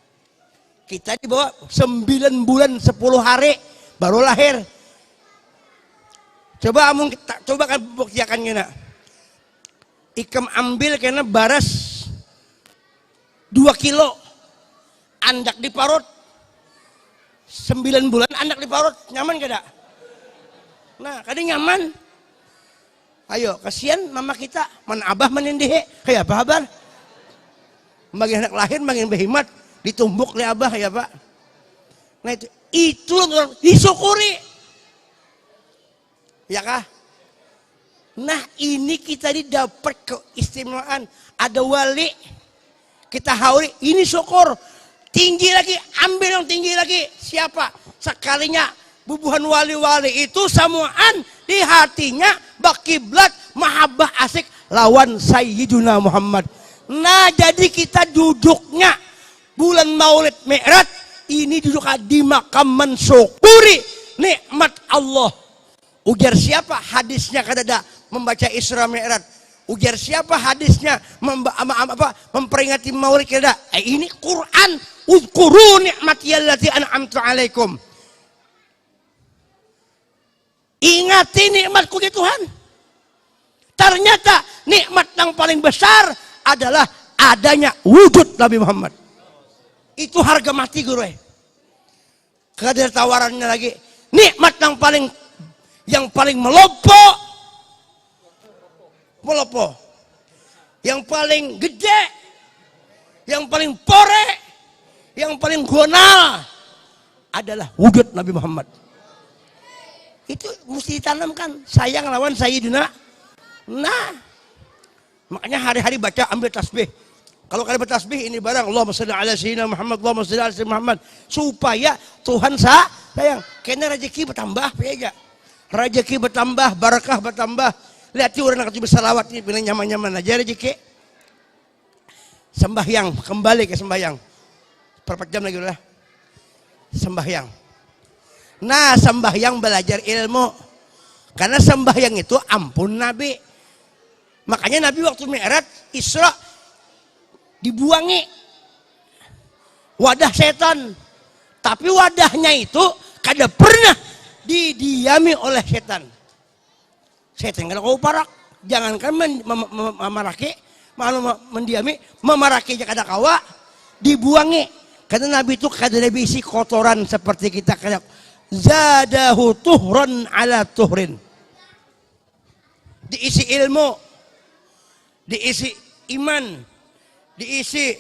Kita dibawa 9 bulan 10 hari baru lahir. Coba kan buktikan kena. Ikam ambil kena baras 2 kilo. Andak di parut. 9 bulan andak di parut. Nyaman kada? Nah, kadang nyaman. Ayo, kasihan mama kita. Mana abah menindihe. Kayak apa kabar? Makin anak lahir makin berhemat. Ditumbuk oleh abah ya pak. Nah itu orang disyukuri. Ya kah? Nah ini kita dapat keistimewaan. Ada wali. Kita hauri. Ini syukur. Tinggi lagi. Ambil yang tinggi lagi. Siapa? Sekalinya bubuhan wali-wali itu samuan di hatinya bakiblat mahabbah asik lawan Sayyiduna Muhammad. Nah jadi kita duduknya bulan Maulid Mi'raj ini duduk di makam mensyukuri nikmat Allah. Ujar siapa hadisnya kada membaca Isra Mi'raj? Ujar siapa hadisnya memperingati Maulid kada? Ini Quran. Uzkuru ni'mati allati an'amtu alaikum. Ingati nikmatku ke Tuhan. Ternyata nikmat yang paling besar adalah adanya wujud Nabi Muhammad. Itu harga mati guru. Kada tawarannya lagi. Nikmat yang paling melopo. Yang paling gede. Yang paling pore. Yang paling gonal adalah wujud Nabi Muhammad. Itu mesti ditanamkan. Sayang lawan Sayyidina. Nah, makanya hari-hari baca ambil tasbih. Kalau kalian bertasbih ini barang Allahumma shalli ala sayyidina Muhammad, Allahumma shalli ala sayyidina Muhammad, supaya Tuhan sayang. Kena rezeki bertambah aja. Rezeki bertambah, barakah bertambah. Lihat orang nak bersalawat ini pilih nyaman-nyaman aja rezeki. Sembahyang, kembali ke sembahyang. Berapa jam lagi udah? Sembahyang. Nah, sembahyang belajar ilmu. Karena sembahyang itu ampun Nabi. Makanya Nabi waktu Mi'raj Isra dibuangi wadah setan, tapi wadahnya itu kada pernah didiami oleh setan. Setan kada kau parak, jangankan memaraki, mendiami, memaraki kada kawa, dibuangi. Karena Nabi itu kada diisi kotoran seperti kita kada. Zadahu tuhran ala tuhrin. Diisi ilmu, diisi iman, diisi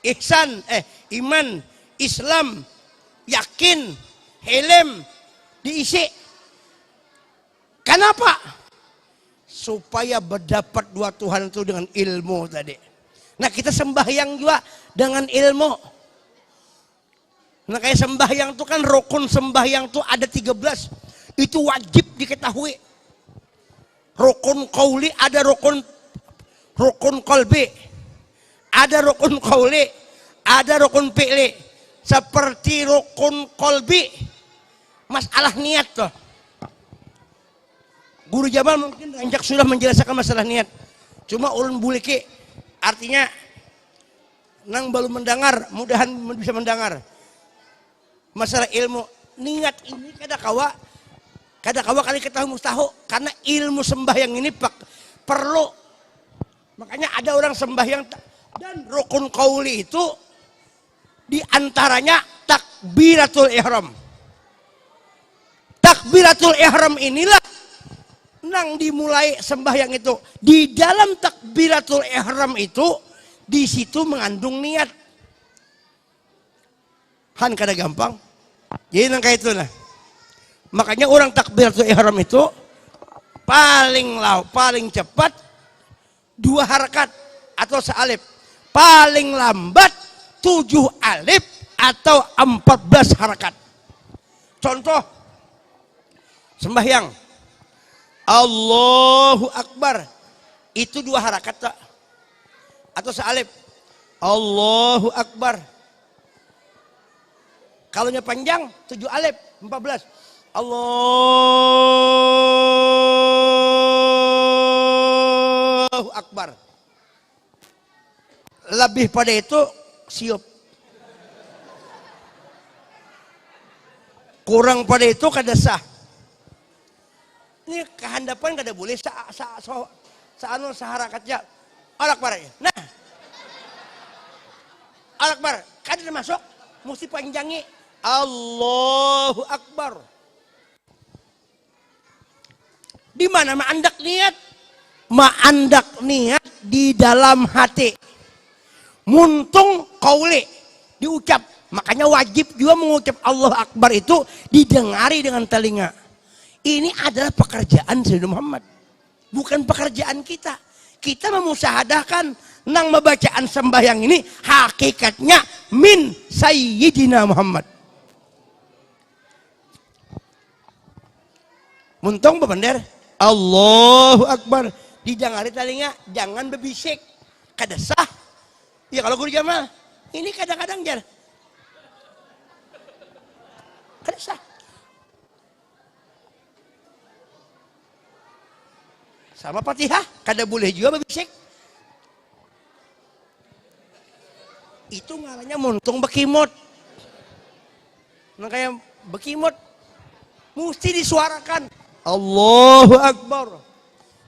ihsan, iman, Islam, yakin, helm, diisi. Kenapa? Supaya berdapat dua Tuhan itu dengan ilmu tadi. Nah kita sembahyang juga dengan ilmu. Nah kayak sembahyang itu kan rukun sembahyang itu ada 13. Itu wajib diketahui. Rukun qauli ada rukun qalbi. Ada rukun qauli, ada rukun fi'li. Seperti rukun qalbi, masalah niat tuh. Guru Jamal mungkin ranjak sudah menjelaskan masalah niat. Cuma ulun buliki artinya nang baru mendengar, mudahan bisa mendengar. Masalah ilmu niat ini kada kawa kali ketahui mustahu karena ilmu sembahyang ini perlu. Makanya ada orang sembahyang dan rukun qauli itu diantaranya takbiratul ihram. Takbiratul ihram inilah nang dimulai sembahyang itu. Di dalam takbiratul ihram itu di situ mengandung niat. Han kada gampang. Jadi nang kayak itu nah. Makanya orang takbiratul ihram itu paling cepat 2 harakat atau sealif. Paling lambat 7 alif atau 14 harakat. Contoh sembahyang Allahu Akbar itu 2 harakat tak? Atau sealif Allahu Akbar. Kalau panjang 7 alif 14. Allahu Akbar. Lebih pada itu siup. Kurang pada itu kada sah. Ini kehandapan kada boleh seharakatnya. Al Akbar ya. Nah. Al Akbar kada masuk mesti panjangi Allahu Akbar. Di mana ma'andak niat? Ma'andak niat di dalam hati. Muntung qauli diucap. Makanya wajib juga mengucap Allah Akbar itu didengari dengan telinga. Ini adalah pekerjaan Sayyidina Muhammad. Bukan pekerjaan kita. Kita memusahadahkan nang membacaan sembahyang ini hakikatnya min Sayyidina Muhammad. Muntung bebener Allahu Akbar didengari telinga, jangan berbisik. Kada sah. Ya kalau guru Jamal, ini kadang-kadang jar. Kada sah. Sama Fatihah, kada boleh juga berbisik. Itu ngaranya muntung bekimot. Nah kayak bekimot mesti disuarakan Allahu Akbar.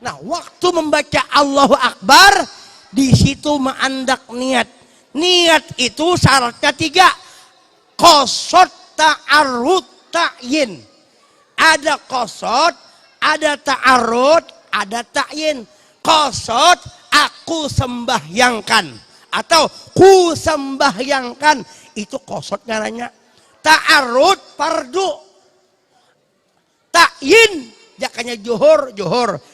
Nah, waktu membaca Allahu Akbar di situ ma'andak niat. Niat itu syaratnya 3. Qasad, ta'arud, ta'yin. Ada qasad, ada ta'arud, ada ta'yin. Qasad aku sembahyangkan atau ku sembahyangkan itu qasad ngaranya. Ta'arud fardu. Ta'yin jakanya johor,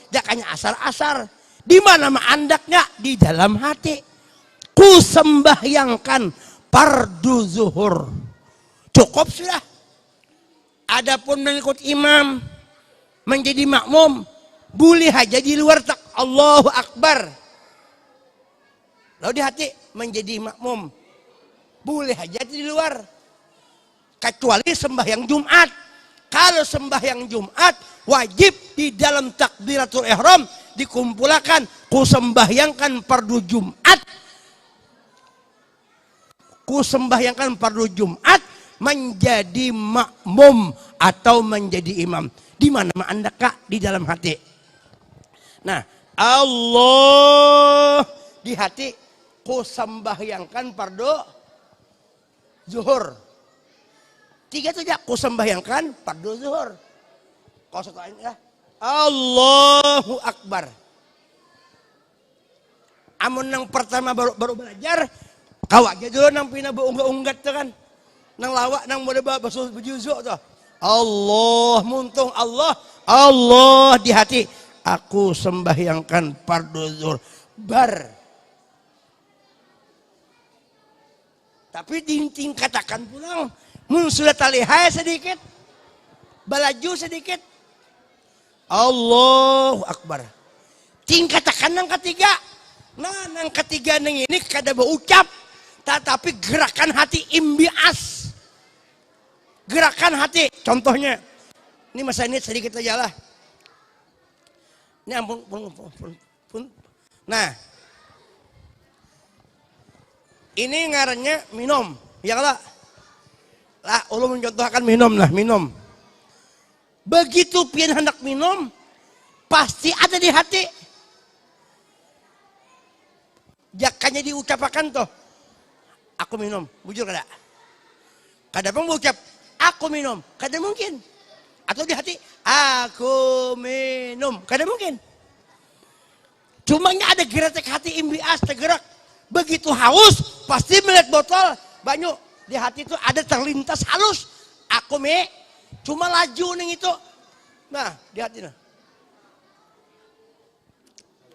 jakanya asar. Di mana ma'andaknya? Di dalam hati. Ku sembahyangkan fardu zuhur. Cukup sudah. Adapun mengikut imam menjadi makmum, boleh aja di luar tak Allahu Akbar. Lalu di hati menjadi makmum, boleh aja di luar. Kecuali sembahyang Jumat. Kalau sembahyang Jumat wajib di dalam takbiratul ihram dikumpulkan ku sembahyangkan fardu Jumat. Ku sembahyangkan fardu Jumat menjadi makmum atau menjadi imam. Di mana Anda Kak? Di dalam hati. Nah, Allah di hati ku sembahyangkan fardu zuhur. 3 saja ku sembahyangkan fardu zuhur. Kau setelah ini ya. Allahu Akbar. Amun yang pertama baru belajar, kau aja dulu nang pina beunggat-unggat tuh kan. nang lawak nang mode basuh bujuzuk tuh. Allah muntung Allah di hati. Aku sembahyangkan fardu zuhur bar. Tapi dinting katakan pulang, mun sudah talihai sedikit, balaju sedikit. Allahu Akbar. Ting katakan yang ketiga. Nah, yang ketiga neng ini kada berucap, tetapi gerakan hati imbias. Gerakan hati. Contohnya, ini masa ini sedikit aja lah. Ini ampun. Nah, ini ngarannya minum, ya lah. Lah, ulun mencontohkan minum lah, minum. Begitu pian hendak minum, pasti ada di hati. Jakanya diucapakan toh, aku minum, bujur kada? Kada pun ucap, aku minum, kada mungkin. Atau di hati, aku minum, kada mungkin. Cumanya ada geretek hati imbias tergerak. Begitu haus, pasti melihat botol banyak di hati itu ada terlintas halus. Aku cuma laju neng itu. Nah, di hati nah.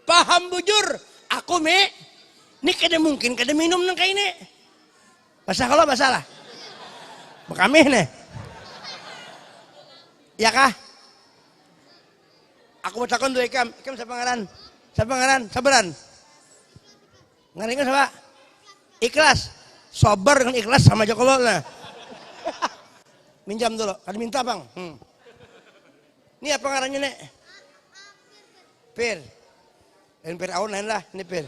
Paham bujur, aku ini kada mungkin kada minum nang kayak ini. Basah kalau basalah. Makamih nih. Ya kah? Aku bacakan dua ikam siapa ngaran? Sabaran. Ngaringan siapa? Ikhlas. Sabar dengan ikhlas sama aja kalau lah. Minjam dulu, kada minta bang. Ini apa ngarannya nek? Pir. Dan pir awan lain lah, ini pir.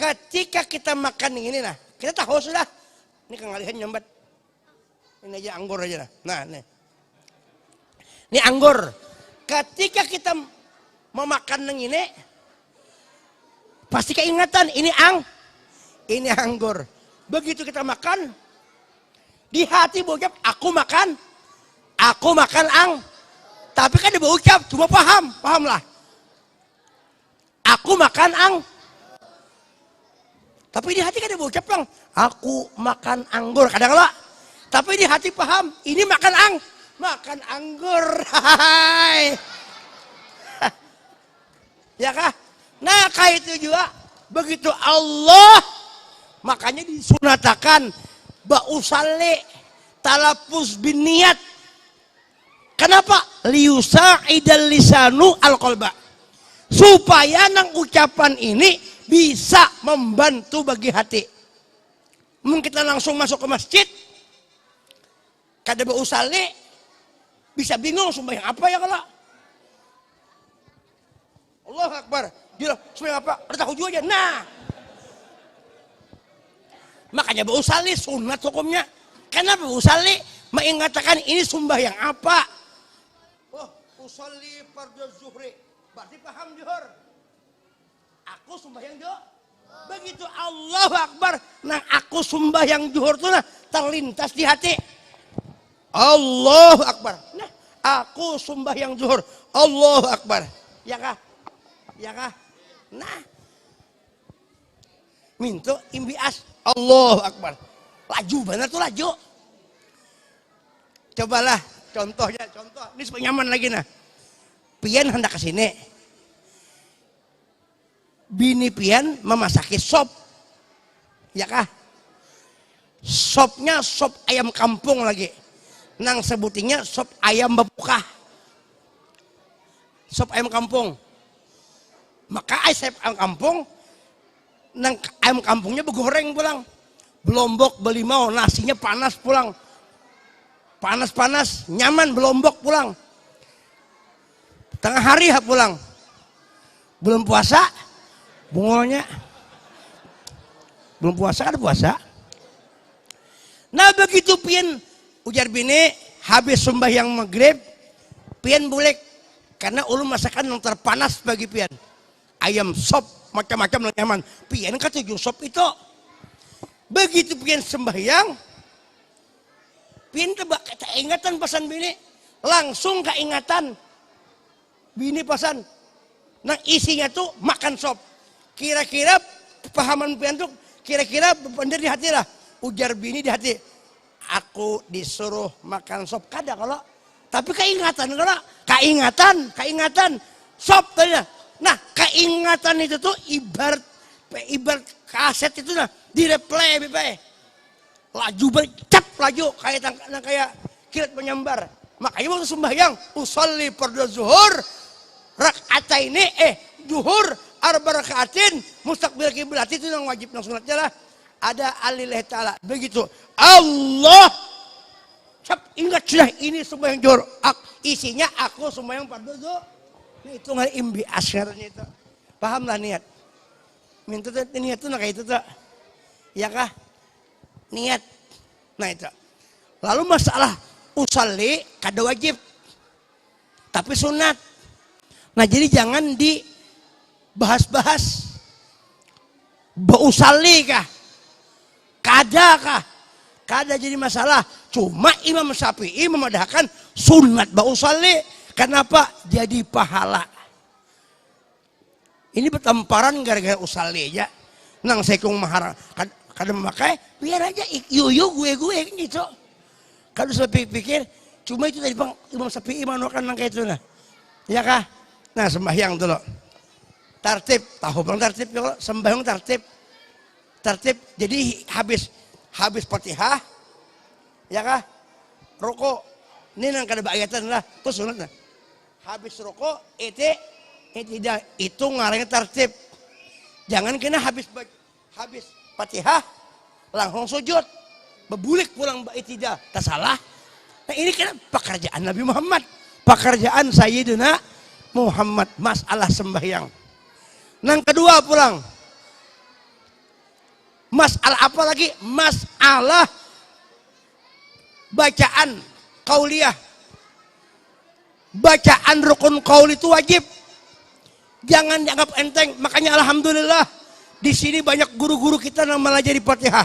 Ketika kita makan yang ini nah, kita tahu sudah. Ini kengalihan nyambat. Ini aja anggur aja nah. Nah, nih. Ini anggur. Ketika kita memakan yang ini, pasti keingatan ini anggur. Begitu kita makan, di hati berucap aku makan tapi kan dia berucap cuma pahamlah. Aku makan tapi di hati kan dia berucap bang, aku makan anggur kadang lah. Tapi di hati paham, ini makan anggur. Hai. Ya kah? Nah kayak itu juga begitu Allah makanya disunatakan ba'usalli talafuz bin niat. Kenapa? Liyusa'idal lisanu al-qalba. Supaya nang ucapan ini bisa membantu bagi hati. Mungkin kita langsung masuk ke masjid, kada ba'usalli, bisa bingung sembahyang apa ya kalau? Allahu Akbar. Dia sembahyang apa? Ada tahu juga aja. Nah. Makanya ba'usalli sunat hukumnya. Kenapa ba'usalli? Mengatakan ini sembahyang apa? Oh, usalli fardhu zuhri. Berarti paham zuhur. Aku sembahyang zuhur. Begitu Allahu Akbar, nang aku sembahyang zuhur tuh nah terlintas di hati. Allahu Akbar. Nah, aku sembahyang zuhur. Allahu Akbar. Ya kah? Ya kah? Nah. Minto imbias. Allahu Akbar. Laju benar tuh laju. Cobalah contohnya, ini supaya nyaman lagi nah. Pian hendak ke sini. Bini pian memasaki sop. Ya kah? Sopnya sop ayam kampung lagi. Nang sebutinya sop ayam bapukah. Sop ayam kampung. Maka ayam kampung, nang ayam kampungnya begoreng pulang. Belombok belimau, nasinya panas pulang. Panas-panas, nyaman belombok pulang. Tengah hari pulang. Belum puasa, bungolnya. Belum puasa, ada puasa. Nah begitu pian ujar bini, habis sembahyang maghrib, pian bulek. Karena ulun masakan yang terpanas bagi pian. Ayam sop, macam-macam nyaman. Pian kata sop itu. Begitu pian sembahyang, pian keingatan pesan bini. Langsung keingatan. Bini pesan. Nah isinya tuh makan sop. Kira-kira pahaman pian tuh, kira-kira bener di hati lah. Ujar bini di hati. aku disuruh makan sop kada kalau. Tapi keingatan kalau keingatan sop tanya. Nah, keingatan itu tuh ibarat kaset itu nah di replay laju bercap laju kayak kilat menyambar. Makanya waktu sembahyang usolli fardhu zuhur raka'ataini zuhur arba raka'atin mustaqbil kiblat itu yang wajib yang sunatnya lah. Ada alillah ta'ala begitu. Allah ingat sudah ini sembahyang zuhur isinya aku sembahyang fardhu zuhur. Nah, itu nggak imbi asyarnya itu. Pahamlah niat. Minta niat itu kayak itu tuh. Ya kah? Niat. Nah itu. Lalu masalah usolli kada wajib. Tapi sunat. Nah jadi jangan dibahas-bahas. Bausalli kah? Kada kah? Kada jadi masalah. Cuma Imam Syafi'i memadahkan sunat bausalli. Kenapa? Jadi pahala. Ini bertemparan gara-gara usalli aja. Nang sekung mahar kada memakai, biar aja yuyu gue gitu. Kalau saya pikir, cuma itu tadi Bang Imam Syafi'i manukan nang kayak itu nah. Ya kah? Nah sembahyang dulu. Tertib, tahu Bang tertib ya sembahyang tertib. Tertib. Jadi habis Fatihah ya kah? Rukuk. Ini nang kada ayatan lah, terus sunat nah. Habis rukuk tidak itu ngarangnya tertib. Jangan kena habis Fatihah langsung sujud. Bebulik pulang tidak. Tak salah. Nah ini kan pekerjaan Nabi Muhammad. Pekerjaan Sayyidina Muhammad. Masalah sembahyang. Yang kedua pulang. Masalah apa lagi? Masalah bacaan qauliyah. Bacaan rukun qaul itu wajib. Jangan dianggap enteng. Makanya alhamdulillah di sini banyak guru-guru kita yang melajari Fatihah.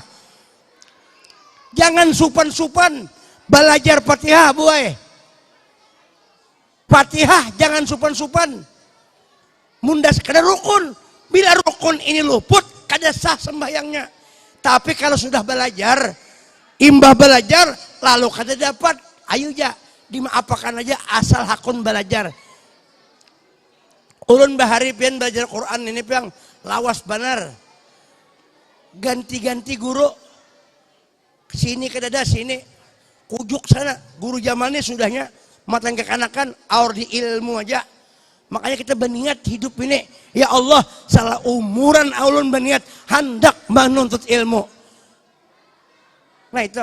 Jangan supan-supan belajar Fatihah, boy. Fatihah jangan supan-supan. Munda sekadar rukun. Bila rukun ini luput, kada sah sembahyangnya. Tapi kalau sudah belajar, imbah belajar, lalu kada dapat, ayo ja, dimaapakan aja asal hakun belajar. Ulun bahari pian belajar Quran ini piang lawas benar. Ganti-ganti guru. Sini kedada sini. Kujuk sana. Guru zamannya sudahnya matan kekanakan aur di ilmu aja. Makanya kita berniat hidup ini. Ya Allah, salah umuran ulun berniat hendak menuntut ilmu. Nah itu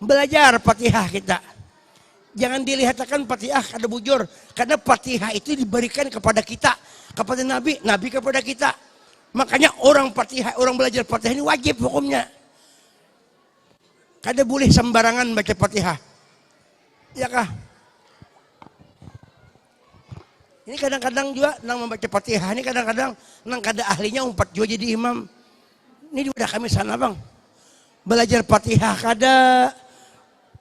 belajar Fatihah kita. Jangan dilihatkan Fatihah kada bujur. Karena Fatihah itu diberikan kepada kita. Kepada Nabi. Nabi kepada kita. Makanya orang belajar Fatihah ini wajib hukumnya. Kada boleh sembarangan baca Fatihah. Ya kah? Ini kadang-kadang juga nang membaca Fatihah. Ini kadang-kadang nang kada ahlinya umpat juga jadi imam. Ini udah kami sana bang. Belajar Fatihah kada.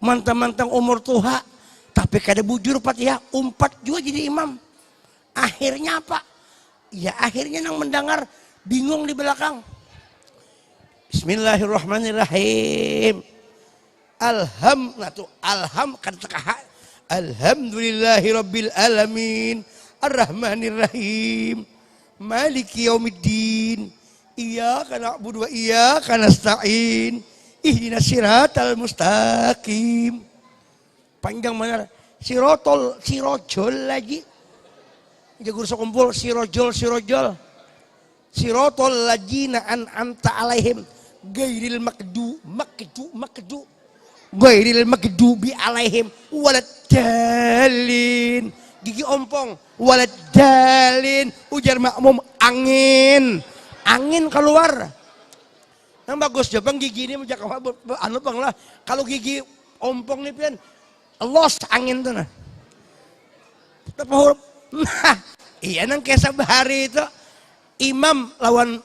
Mantang-mantang umur tua. Tapi kada bujur Fatihah, umpat juga jadi imam. Akhirnya apa? Ya akhirnya nang mendengar bingung di belakang. Bismillahirrahmanirrahim. Alhamdulillahirabbil alamin. Arrahmanirrahim. Maliki yaumiddin. Iyyaka na'budu wa iyyaka nasta'in. Ihdinas siratal mustaqim. Panjang benar. Sirojol lagi. Jagur sekumpul sirojol. Sirotol lajina an'amta alaihim. Gairil makdu. Gairil makdubi alaihim. Waladhalin. Gigi ompong. Waladhalin. Ujar makmum angin. Angin keluar. Yang bagus jabang gigi ini menjaga anu bang lah. Kalau gigi ompong nih pian. Los angin tuh nah. Nah, iya nang kisah bahari itu imam lawan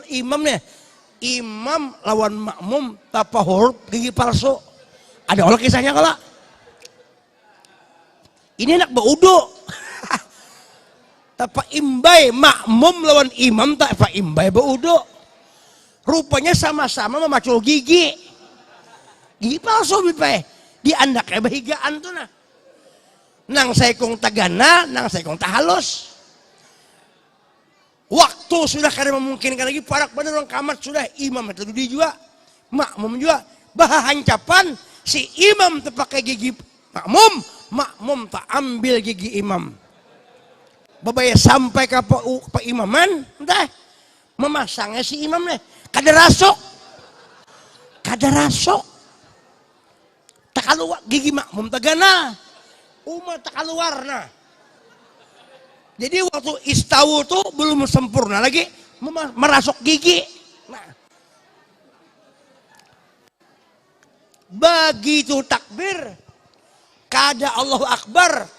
imamnya. Imam lawan makmum tapahur gigi palsu. Ada olah kisahnya kalau. Ini anak baudo. Tapa imbai makmum lawan imam tapa imbai baudo. Rupanya sama-sama memacul gigi. Gigi palsu bipae. Di andak kayak bahigaan tuh nah. Nang saikong tagana, nang saikong tahalus. Waktu sudah kada memungkinkan lagi, parak bener orang kamar sudah imam itu di juga, makmum juga. Bahancapan si imam terpakai gigi makmum, makmum tak ambil gigi imam. Babaya sampai ke imaman, entah memasangnya si imam nih, kada rasuk, tak keluar gigi makmum tagana, umat tak keluar nah. Jadi waktu istawu tuh belum sempurna lagi merasuk gigi. Nah, begitu takbir, kada Allahu Akbar,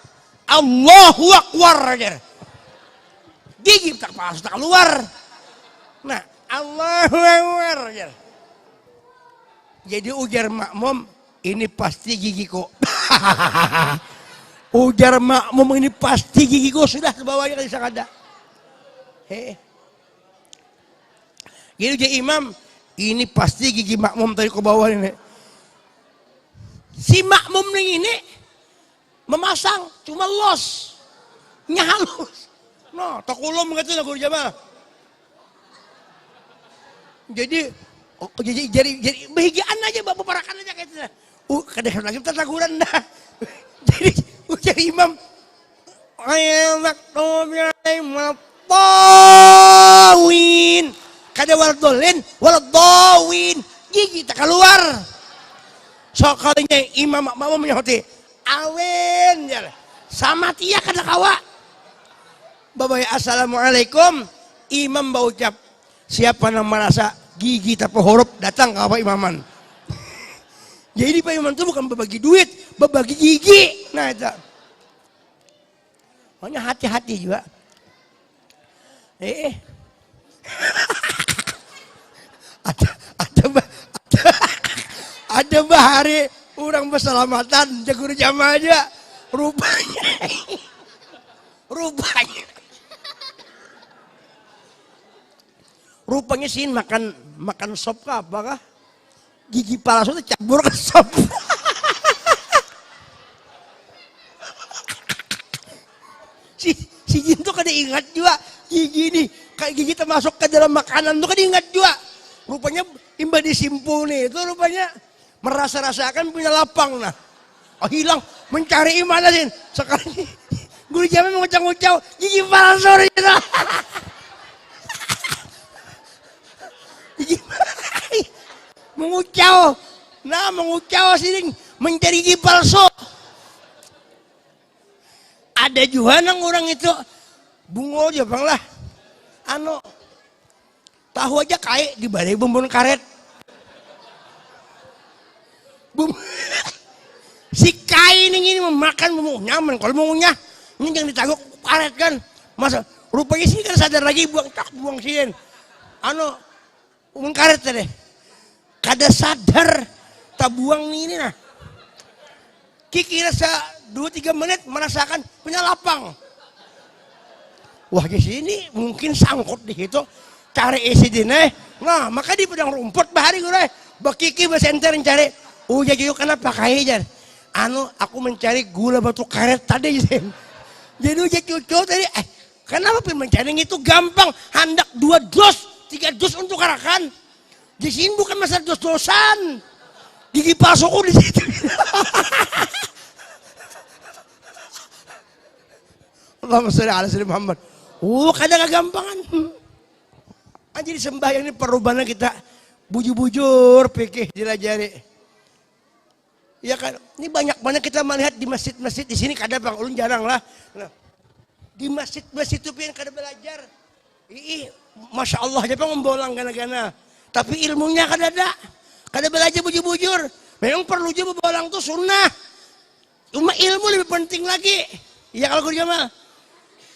Allahu Akbar aja. Gigi tak pas tak keluar. Nah, Allahu Akbar aja. Jadi ujar makmum, ini pasti gigiku. Ujar makmum, ini pasti gigiku sudah ke bawahnya kan bisa ada. Jadi ujar imam, ini pasti gigi makmum tadi ke bawah ini. Si makmum ini memasang cuma los, nyalus. No, takulum gitu lah guru jamaah. Jadi bahagiaan aja, bapak parakan aja kayak itu. Kadang lagi kita takuran dah. Jadi ujar imam, ayam maktubnya matawin. Kada waladolin, waladawin. Gigi tak keluar. So kalinya imam makmum menyahoti, awen ya. Sama tia kada kawa. Bapak assalamualaikum, imam berucap, siapa yang merasa gigi tapi huruf datang ke apa imaman. Jadi Pak Imam itu bukan berbagi duit, berbagi gigi. Nah itu. Makanya hati-hati juga. Ada bahari orang berselamatan jagur jamaah aja. Rupanya sih makan sop kah apakah? Gigi palsu itu campur ke sop. si Jin tuh kada ingat juga gigi ini, kayak gigi termasuk ke dalam makanan tuh kada ingat juga. Rupanya imba disimpul nih, itu rupanya merasa-rasakan punya lapang nah. Oh hilang, mencari imana sih. Sekarang guru jamaah mengucau-ngucau gigi palsu gitu. mengucau sini mencari gigi palsu. Ada juga nang orang itu bungo aja bang lah, tahu aja kayak di badai bumbun karet. Si kai ini memakan bumbu nyaman, kalau bumbunya ini yang ditaguk karet kan, masa rupanya sini kan sadar lagi buang sini, bumbun karet tadi. Kada sadar tak buang ini nah. Kira 2-3 menit merasakan punya lapang. Wah di sini mungkin sangkut di situ cari isi dine. Nah maka di padang rumput bahari gue bakiki basenter cari. Jadi kenapa kayak aku mencari gula batu karet tadi Jen. Jadi udah cucu tadi kenapa mencari itu gampang, hendak 2 dos 3 dos untuk karakan. Di sini bukan masalah dos-dosan. Gigi palsuku di situ. Allahumma sholli ala sayyidina Muhammad. Kadang kegampangan. Jadi sembahyang ini perubahan kita bujur-bujur pikir dilajari. Ya kan, ini banyak kita melihat di masjid-masjid di sini kadang Bang Ulun jarang lah. Nah, di masjid-masjid itu pian kada belajar. Masya Allah aja membolang gana-gana. Tapi ilmunya kada ada. Kada belajar bujur-bujur. Memang perlu juga membolang tuh sunnah. Cuma ilmu lebih penting lagi. Ya kalau gue jamaah.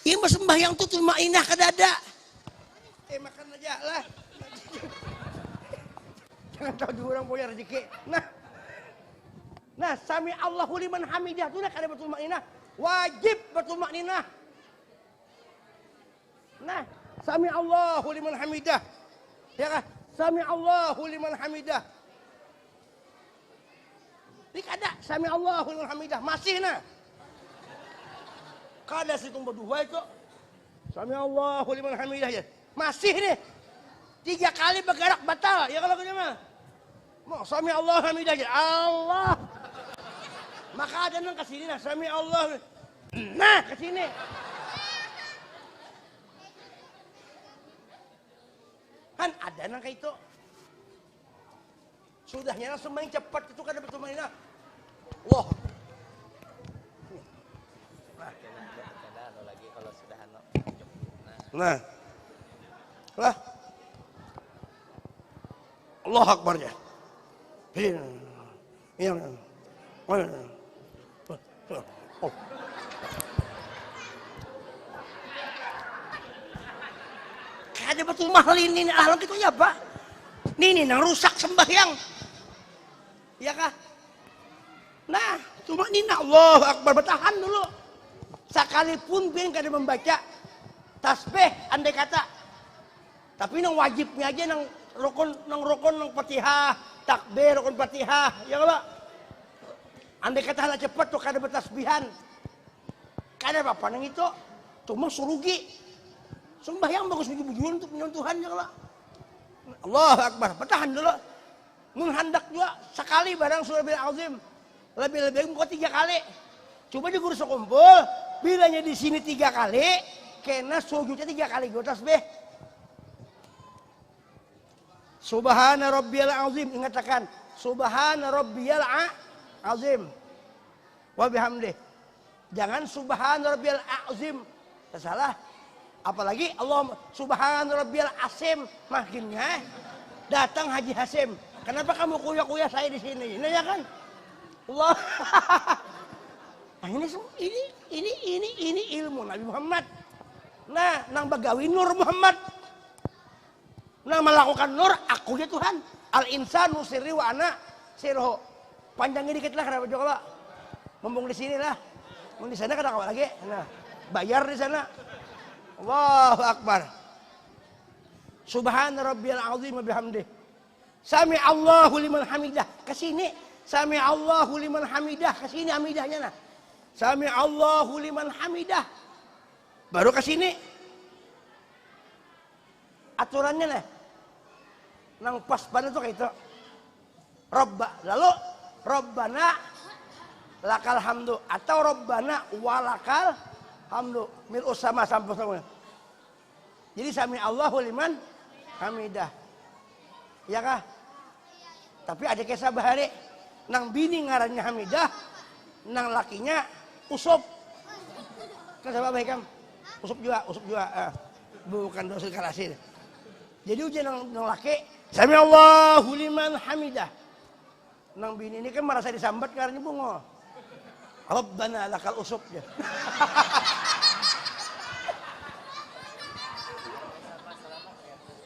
Iya sembahyang tuh cuma inah kada ada. Makan aja lah. Jangan tahu dua orang punya rezeki. Nah, sami Allahu liman hamidah tuh kada betul makninah. Wajib betul makninah. Nah, sami Allahu liman hamidah. Ya kan? Sami Allahu liman hamidah. Ini kada sami Allahu liman hamidah masih nah. Kada situng berdua itu. Sami Allahu liman hamidah ya. Masih nih. 3 kali bergerak batal ya kalau gitu mah. Mau sami Allahu hamidah ya. Allah. Maka ada nang ke sini nah sami Allah. Nah ke sini. Kan ada nang kayak itu. Sudahnya langsung main cepat itu kada betul mainnya. Wah. Nah. Lah. Allah Akbar ya. Oh. Kada betul mahal ini ahlak itu ya Pak. Ini nang rusak sembahyang. Ya kah? Nah, cuma ini Allah Akbar bertahan dulu. Sekalipun bin kada membaca tasbih andai kata. Tapi nang wajibnya aja nang rukun nang Fatihah, takbir rukun Fatihah, ya kalau andai kata hala cepat tuh kada bertasbihan. Kada apa-apa nang itu. Cuma surugi. Sembahyang bagus bujuan untuk menyentuhan ya kalau. Allah Akbar, bertahan dulu. Menghendak juga sekali barang surah bil azim. Lebih-lebih muka 3 kali. Coba di guru sekumpul, bilanya di sini 3 kali, kena sujudnya 3 kali gue tasbih. Subhana rabbiyal azim, ingatkan. Subhana rabbiyal azim. Wa bihamdih. Jangan subhana rabbiyal azim. Salah. Apalagi Allah subhana rabbiyal asim. Makinnya datang Haji Hasim. Kenapa kamu kuya-kuya saya di sini? Ini ya kan? Allah. Nah ini ilmu Nabi Muhammad. Nah, nang bagawi nur Muhammad. Nah, melakukan nur aku ya Tuhan. Al insanu sirri wa ana sirho. Panjangnya dikit lah kenapa coba. Mumpung di sini lah. Mau di sana kada kawan lagi. Nah, bayar di sana. Allahu Akbar. Subhana rabbiyal azim wa bihamdih. Sami Allahu liman hamidah. Ke sini. Sami Allahu liman hamidah. Ke sini hamidahnya nah. Sami Allahu liman hamidah. Baru ke sini. Aturannya nah. Nang pas pada tuh kayak itu. Lalu Rabbana lakal hamdu atau Rabbana walakal hamdu mil usama sampai. Jadi sami Allahu liman hamidah. Ya kah? Tapi ada kisah bahari nang bini ngarannya Hamidah, nang lakinya Usop. Kan sama baik kan? Usop juga. Bukan dosa kalasin. Jadi ujian nang laki, sami Allahu liman hamidah. Nang bini ini kan merasa disambat karena bungo. Rabbana lakal usop ya.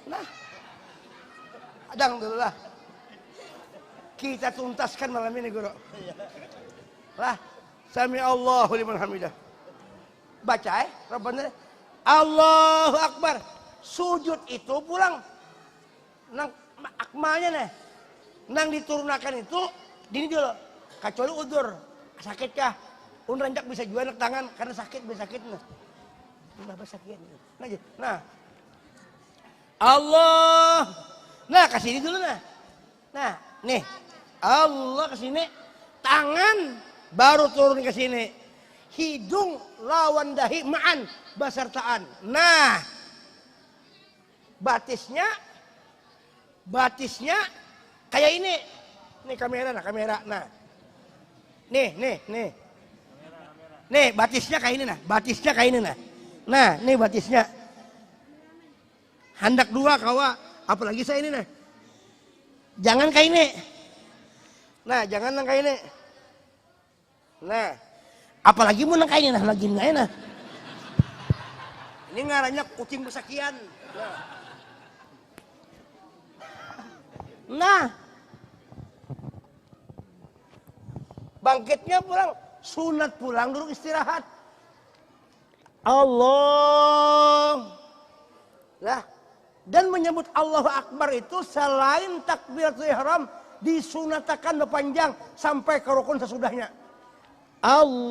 Nah, adang dulu lah. Kita tuntaskan malam ini guru. Lah, sami Allahu liman hamidah. Baca Rabbana Allahu Akbar. Sujud itu pulang nang akmalnya nih. Nang diturunkan itu dini dulu. Kecuali udur. Sakit kah? Ranjak bisa juga nak tangan karena sakit bisa sakit nah. Kenapa sakit? Nah. Allah. Nah, kasih ini dulu nah. Nah, nih. Allah ke sini, tangan baru turun ke sini. Hidung lawan dahi ma'an basertaan. Nah, batisnya kayak ini. Nih kamera. Nah. Nih. Nih, batisnya kayak ini nah. Nah, nih batisnya. Handak 2 kawa, apalagi saya ini nah. Jangan kayak ini. Nah, jangan nang kayak ini. Nah, apalagi mau nang kayak ini nah, lagi nggak nah. Ini ngarannya kucing besakian. Nah, bangkitnya pulang, sunat pulang dulu istirahat. Allah. Lah, dan menyebut Allahu Akbar itu selain takbiratul ihram disunatakan panjang sampai ke rukun sesudahnya. Allahu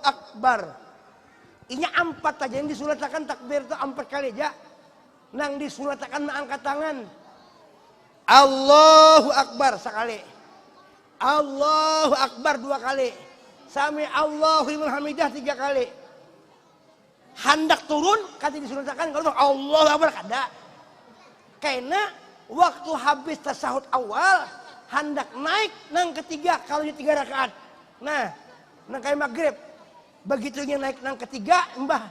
Akbar. Ini 4 aja yang disunatakan takbir itu 4 kali aja. Nang disunatakan angkat tangan. Allahu Akbar sekali. Allahu Akbar 2 kali. Sami Allahu liman hamidah 3 kali. Hendak turun kata disunatakan kalau Allahu Akbar kada. Karena waktu habis tasahud awal hendak naik nang ketiga kalau 3 rakaat. Nah, nang kayak maghrib. Begitunya naik nang ketiga, mbah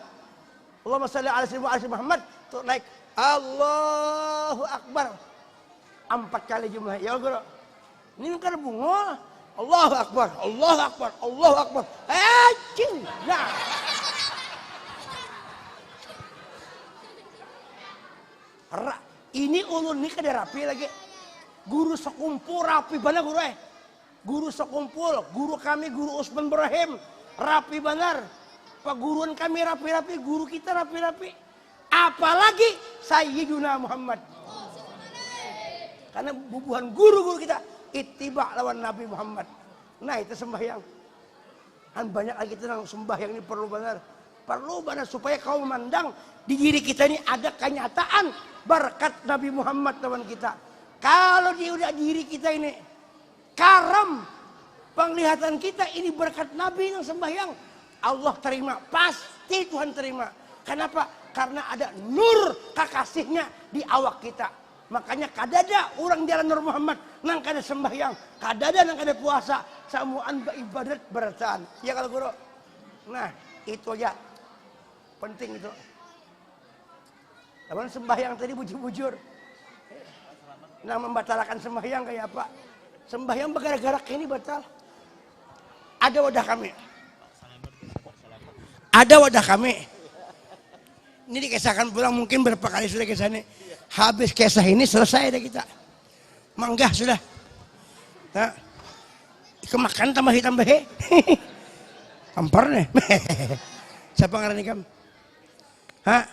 Allahumma shalli ala sayyidina Muhammad tuh naik Allahu Akbar 4 kali jumlah. Ya guru. Ini kan bunga. Allahu Akbar, Allahu Akbar, Allahu Akbar. Cing. Nah. Ini ulun ini kada rapi lagi. Guru sekumpul rapi benar guru Guru sekumpul, guru kami guru Usman Ibrahim rapi benar. Pak guruan kami rapi-rapi, guru kita rapi-rapi. Apalagi Sayyiduna Muhammad. Karena bubuhan guru-guru kita ittiba lawan Nabi Muhammad. Nah itu sembahyang. Dan banyak lagi tentang sembahyang ini perlu benar. Perlu benar supaya kau memandang di diri kita ini ada kenyataan berkat Nabi Muhammad lawan kita. Kalau di diri kita ini karam penglihatan kita ini berkat Nabi yang sembahyang, Allah terima, pasti Tuhan terima. Kenapa? Karena ada nur kekasihnya di awak kita. Makanya kadada orang jalan Nur Muhammad nang kada sembahyang, kadada nang kada puasa, samuan ibadat beratan. Ya kalau guru. Nah, itu aja. Penting itu. Lawan sembahyang tadi bujur-bujur. Nang membatalkan sembahyang kayak apa? Sembahyang gara-gara ini batal. Ada wadah kami. Ada wadah kami. Ini dikisahkan pulang mungkin berapa kali sudah kisah ini. Habis kisah ini selesai dah kita. Manggah sudah. Nah, kemakan tambah he. Hampar nih. Siapa ngaran ikam? Hah?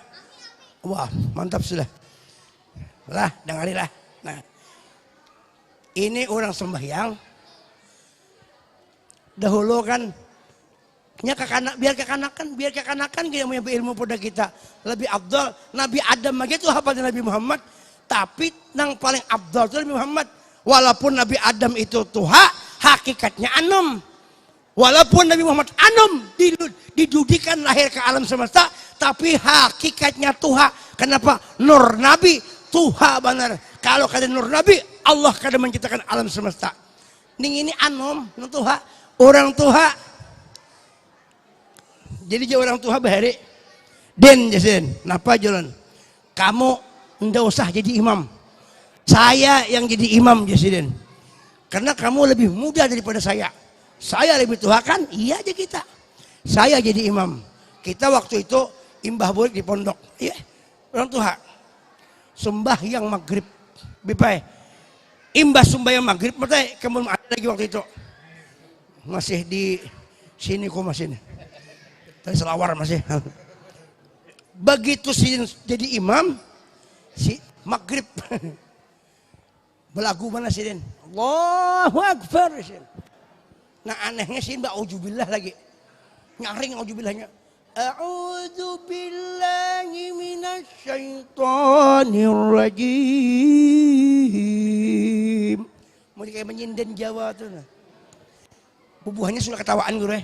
Wah, mantap sudah. Lah, dengarilah. Nah, ini orang sembahyang. Dahulu kan biar kekanakan kita punya ilmu pada kita lebih abdal. Nabi Adam aja tuh hafalnya Nabi Muhammad, tapi yang paling abdal itu Nabi Muhammad. Walaupun Nabi Adam itu tuha, hakikatnya anom. Walaupun Nabi Muhammad anom didudikan lahir ke alam semesta, tapi hakikatnya tuha. Kenapa? Nur Nabi tuha benar. Kalau kada nur Nabi, Allah kada menciptakan alam semesta. Ini anom, tuha, orang tuha. Jadi dia orang tua bahari. Den jasen, napa jalan? Kamu ndak usah jadi imam. Saya yang jadi imam jasen. Karena kamu lebih muda daripada saya. Saya lebih tua kan? Iya aja kita. Saya jadi imam. Kita waktu itu imbah burik di pondok. Iya. Orang tua. Sembahyang maghrib. Bipai. Imbah sembahyang maghrib. Matai kamu ada lagi waktu itu. Masih di sini kok masih. Tadi selawar masih. Begitu si jadi imam, si maghrib. Belagu mana sih Den? Allahu Akbar. Nah anehnya sih mbak auzubillah lagi. Nyaring auzubillahnya. A'udzubillahi minasyaitonir rajim. Mau kayak menyinden Jawa tuh. Nah. Bubuhannya sudah ketawaan gue.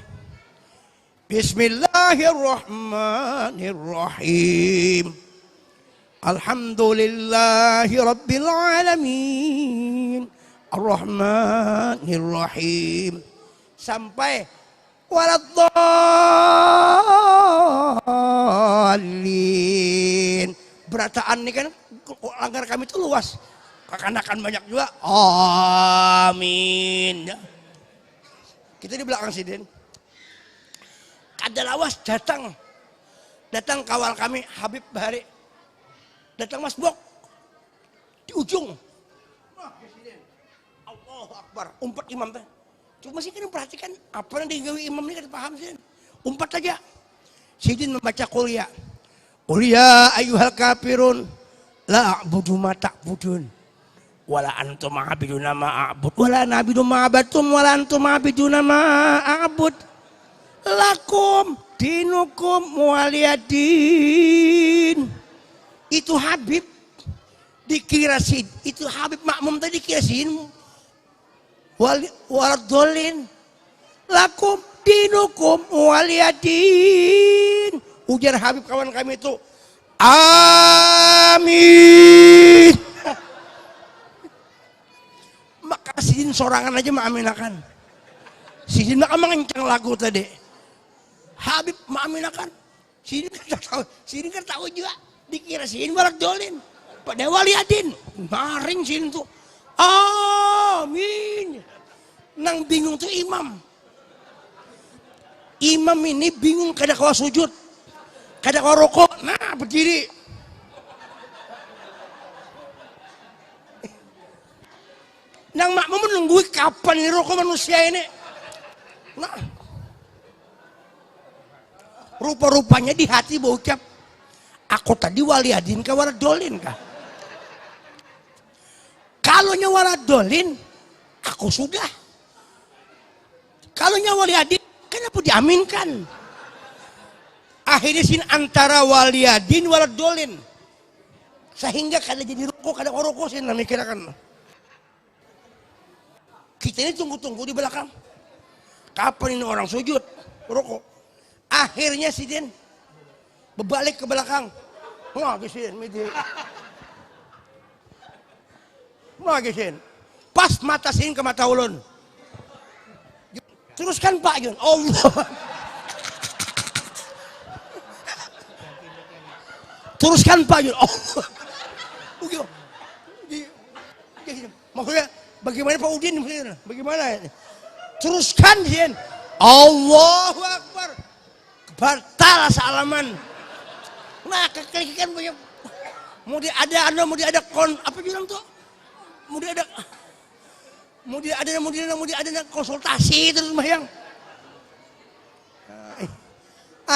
Bismillahirrahmanirrahim. Alhamdulillahi rabbil alamin. Arrahmanirrahim. Sampai waladhdallin. Berataan ini kan langgar kami itu luas. Kekanakan banyak juga. Amin. Kita di belakang sidin. Ada lawas datang kawal kami Habib Bahari, datang Mas Bok di ujung. Allahu Akbar, umpat imam teh. Cuma sih kan perhatikan apa yang digawi imam ini kan paham sih. Umpat aja. Sidin membaca kuliah. Kuliah ayyuhal kafirun La a'budu ma ta'budun wala antum a'biduna ma a'bud wala na'budu ma abattum wala antum a'biduna ma a'bud lakum dinukum waliyadin. Itu Habib dikira Sid, itu Habib makmum tadi dikira Sin waladolin lakum dinukum waliyadin. Ujar Habib kawan kami itu amin. Maka Sidin sorangan aja mengaminakan. Sidin maka mengencang lagu tadi. Habib mengaminakan. Sidin kan tahu juga. Dikira Sidin walak dolin. Pada waliyadin. Maring Sidin tuh. Amin. Nang bingung tuh imam. Imam ini bingung kada kawa sujud. Kada kawa rokok. Nah berdiri. Nang makmum menunggu kapan ini rokok manusia ini. Nah, rupa-rupanya di hati berucap, aku tadi waliyadin kah waladolin kah? Kalau nya waladolin, aku sudah. Kalau nya waliyadin, kenapa diaminkan? Akhirnya sin antara waliyadin waladolin, sehingga kada jadi rokok, kada rokok sin namikirakan. Kita ini tunggu-tunggu di belakang. Kapan ini orang sujud? Rokok. Akhirnya Sidin berbalik ke belakang. Ngagisin, ngagisin. Pas mata Sidin ke mata ulun. Teruskan Pak Yun. Allah. Teruskan Pak Yun. Allah. Maksudnya bagaimana Pak Udin? Bagaimana? Teruskan Din. Allahu Akbar. Batal salaman. Nah, kekelikan banyak. Mau ada apa bilang tuh? Mau ada konsultasi terus sembahyang.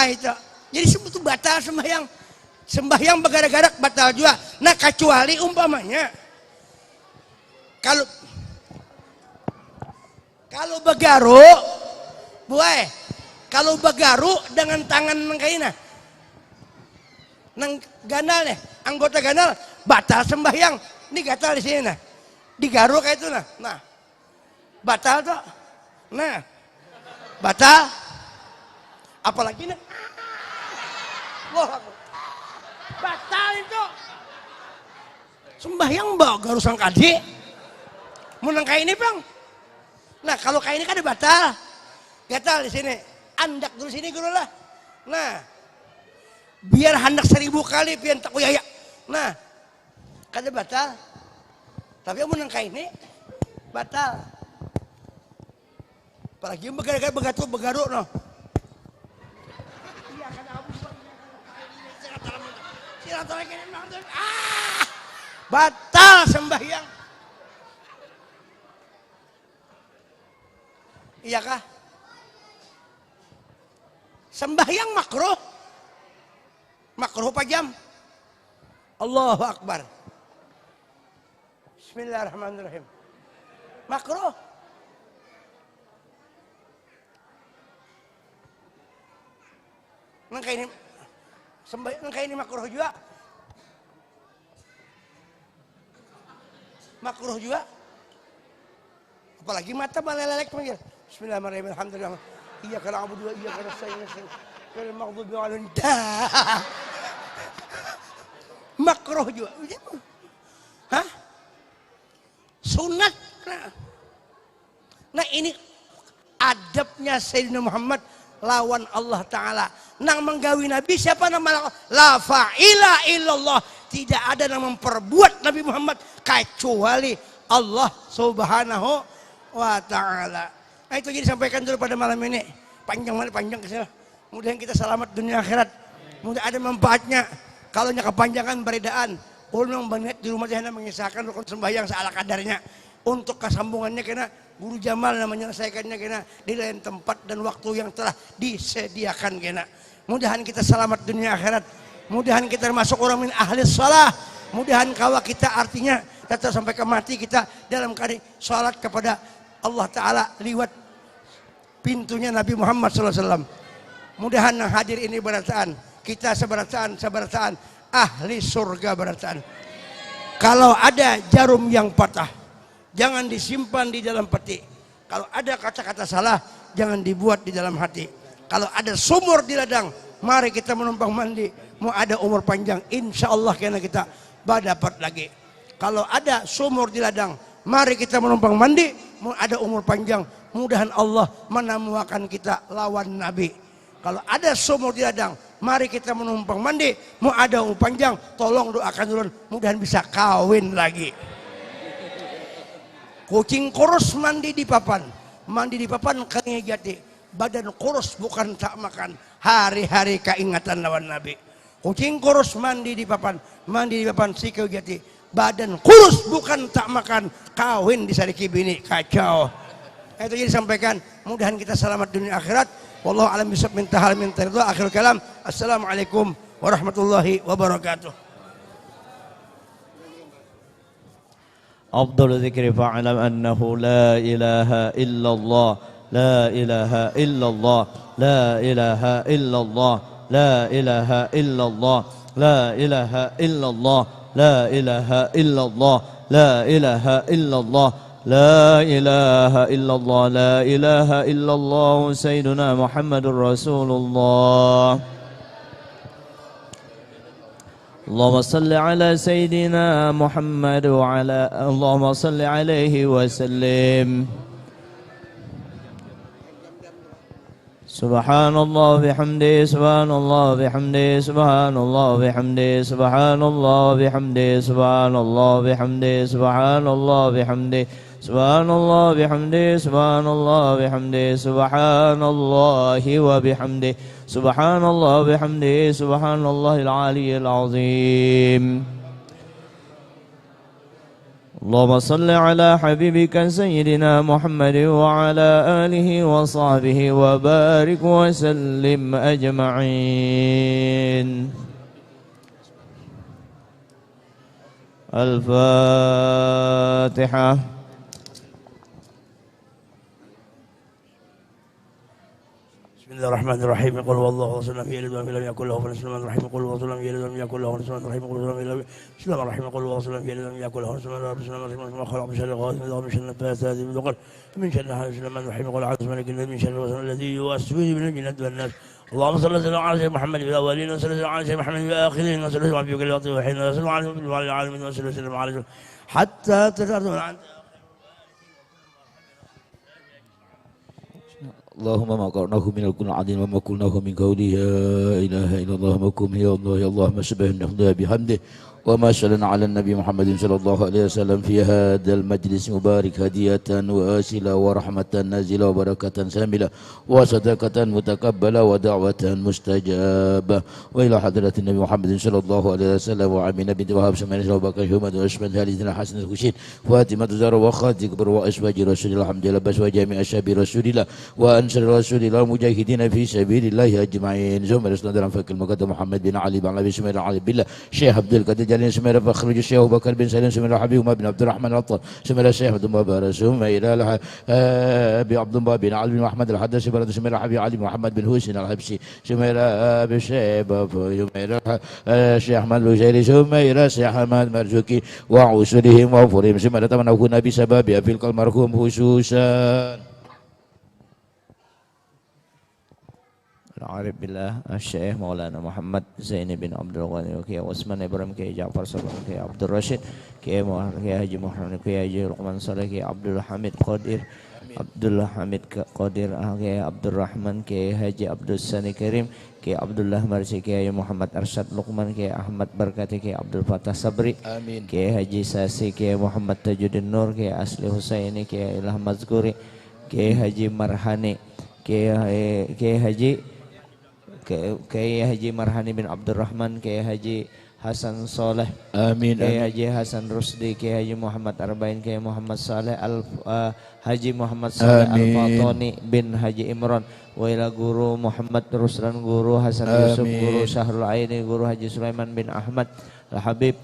Itu. Jadi sebetulnya batal sembahyang. Sembahyang bergarak-garak batal juga. Nah, kecuali umpamanya kalau begaru, boleh. Kalau begaru dengan tangan nengkaina, nang ganal nih, anggota ganal batal sembahyang. Ini gatal di sini nah, digaru kayak itu nah, batal tuh, nah, batal. Apalagi nih, wah, batal itu. Sembahyang bawa garu sang kadi, mau nengkai ini bang. Nah kalau kayak ini kan ada batal, gatal di sini, andak dulu sini guru lah. Nah, biar hendak 1000 kali pian tak kuyaya. Nah, kan ada batal. Tapi yang menang kayak ini batal. Apalagi yang begaru no. Iya kan batal sembahyang. Iya kah? Sembahyang makruh. Makruh pajam. Allahu Akbar. Bismillahirrahmanirrahim. Makruh. Nang kayak ini sembahyang kayak ini makruh juga. Makruh juga. Apalagi mata balelek panggil. Bismillahirrahmanirrahim. Alhamdulillah. Iyyaka na'budu wa iyyaka nasta'in. Ghairil maghdubi 'alaihim. Makruh juga. Hah? Sunat. Nah ini adabnya Sayyidina Muhammad lawan Allah Ta'ala. Nang menggawi Nabi siapa nama? La fa'ila illallah. Tidak ada yang memperbuat Nabi Muhammad kecuali Allah Subhanahu wa Ta'ala. Nah itu jadi sampaikan dulu pada malam ini. Panjang kesini. Mudah-mudahan kita selamat dunia akhirat. Mudah ada manfaatnya. Kalau nya kepanjangan beredaan. Ulun banget di rumah saya mengisahkan rukun sembahyang seala kadarnya. Untuk kesambungannya kena Guru Jamal menyelesaikannya kena di lain tempat dan waktu yang telah disediakan kena. Mudahan kita selamat dunia akhirat. Mudahan kita termasuk orang min ahli shalah. Mudahan kalau kita artinya tetap sampai ke mati kita dalam keadaan salat kepada Allah Ta'ala lewat pintunya Nabi Muhammad SAW. Mudahan yang hadir ini berataan, kita seberataan ahli surga berataan. Kalau ada jarum yang patah, jangan disimpan di dalam peti. Kalau ada kata-kata salah, jangan dibuat di dalam hati. Kalau ada sumur di ladang, mari kita menumpang mandi. Mau ada umur panjang, insya Allah karena kita dapat lagi. Kalau ada sumur di ladang, mari kita menumpang mandi. Mau ada umur panjang, mudahan Allah menemukan kita lawan Nabi. Kalau ada sumur di ladang, mari kita menumpang mandi. Mau ada umur panjang, tolong doakan dulu, mudahan bisa kawin lagi. Kucing kurus mandi di papan kayaknya jati. Badan kurus bukan tak makan, hari-hari keingatan lawan Nabi. Kucing kurus mandi di papan sikau jati. Badan kurus bukan tak makan, kawin di sariki bini kacau. Itu jadi disampaikan, mudahan kita selamat dunia akhirat. Wallahu a'lam bishawab, minta hal minta ridha. Akhirul kalam, assalamualaikum warahmatullahi wabarakatuh. أفضل ذكر فاعلم أنه لا إله إلا الله لا إله إلا الله لا إله إلا الله لا إله إلا الله لا إله إلا الله لا إله إلا الله لا إله إلا الله لا إله إلا الله لا إله إلا الله سيدنا محمد رسول الله. اللهم صل على سيدنا محمد وعلى اللهم صل عليه وسلم. سبحان الله وبحمده سبحان الله وبحمده سبحان الله وبحمده سبحان الله وبحمده سبحان الله وبحمده سبحان الله وبحمده سبحان الله وبحمده سبحان الله وبحمده سبحان الله وبحمده سبحان الله وبحمده سبحان الله العلي العظيم. اللهم صل على حبيبك سيدنا محمد وعلى آله وصحبه وبارك وسلم أجمعين. الفاتحة. بسم الله الرحمن الرحيم. قل هو الله احد لم يلد ولم يكن له كفوا احد. بسم الله الرحمن الرحيم. قل هو الله لم يلد ولم يكن له كفوا احد. بسم الله الرحمن الرحيم. قل هو الله لم يلد ولم يكن له كفوا احد. بسم الله الرحمن الرحيم. خلق من شر غاسق ومن شر النفاثات في العقد من شر حاسد الرحمن الرحيم. قل اعوذ بربك من شر الوسواس الذي يوسوس من الجنة والناس. اللهم صل وسلم على سيدنا محمد في الاولين وصل وسلم على سيدنا محمد في الاخرين وصل وسلم في كل وقت وحين وصل على العالمين وصل وسلم على حتى تزال عن اللهم ما قرناه من الكل العظيم وما قلناه من قوله يا إله إلا الله وكم يا الله يا الله ما شبهنا بحمده وما شلنا على النبي محمد صلى الله عليه وسلم في هذا المجلس مبارك هدية وآسلة ورحمة نازلة وبركة ساملة وصدقة متقبلة ودعوة مستجابة وإلى حضرة النبي محمد صلى الله عليه وسلم وعمي نبي وهب سمعنا وبكر حمد وأشمد هالذين حسن الخشين فاتمة زار وخاتي كبر وأسواج رسول الله الحمد لله بس وجميع أشاب رسول الله وأنصر رسول الله المجاهدين في سبيل الله أجمعين زمر رسول الله فك المقدم محمد بن علي بن أبي سمير علي بالله شيخ عبد القادر جليل سمير فخرج الشيخ أبو بكر بن سليم سمير حبيب بن عبد الرحمن العطار سمير الشيخ عبد الله سمير أبي عبد الله بن علي بن محمد الحدث برد سمير حبيب علي محمد بن حسين الحبشي سمير أبي الشيب سمير الشيخ أحمد الوزيري سمير الشيخ أحمد مرزوكي وعسرهم وفرهم سمير تمنون بسبب أبي المرحوم خصوصا. العارف بالله الشيخ مولانا محمد زين بن عبد الغني وكي عثمان إبراهيم كي جعفر صبر كي عبد الرشيد كي حاجي محمد كي حاجي لقمان صالح كي عبد الحميد قادر عبد الحميد قادر كي عبد الرحمن كي حاجي عبد السني كريم كي عبد الله مرسي كي محمد أرشد لقمان كي أحمد بركات كي عبد الفتاح صبري كي حاجي ساسي كي محمد تاج النور كي أصلي حسيني كي إله مذكوري كي حاجي مرهاني كي حاجي Kiai Haji Marhani bin Abdurrahman, Kiai Haji Hasan Soleh, amin, Kiai Haji Hasan Rusdi, Kiai Haji Muhammad Arba'in, Kiai Muhammad Saleh Haji Muhammad Saleh Al-Fatoni bin Haji Imran, Waila Guru Muhammad Ruslan, Guru Hasan Yusuf, Guru Syahrul Aini, Guru Haji Sulaiman bin Ahmad Al-Habib,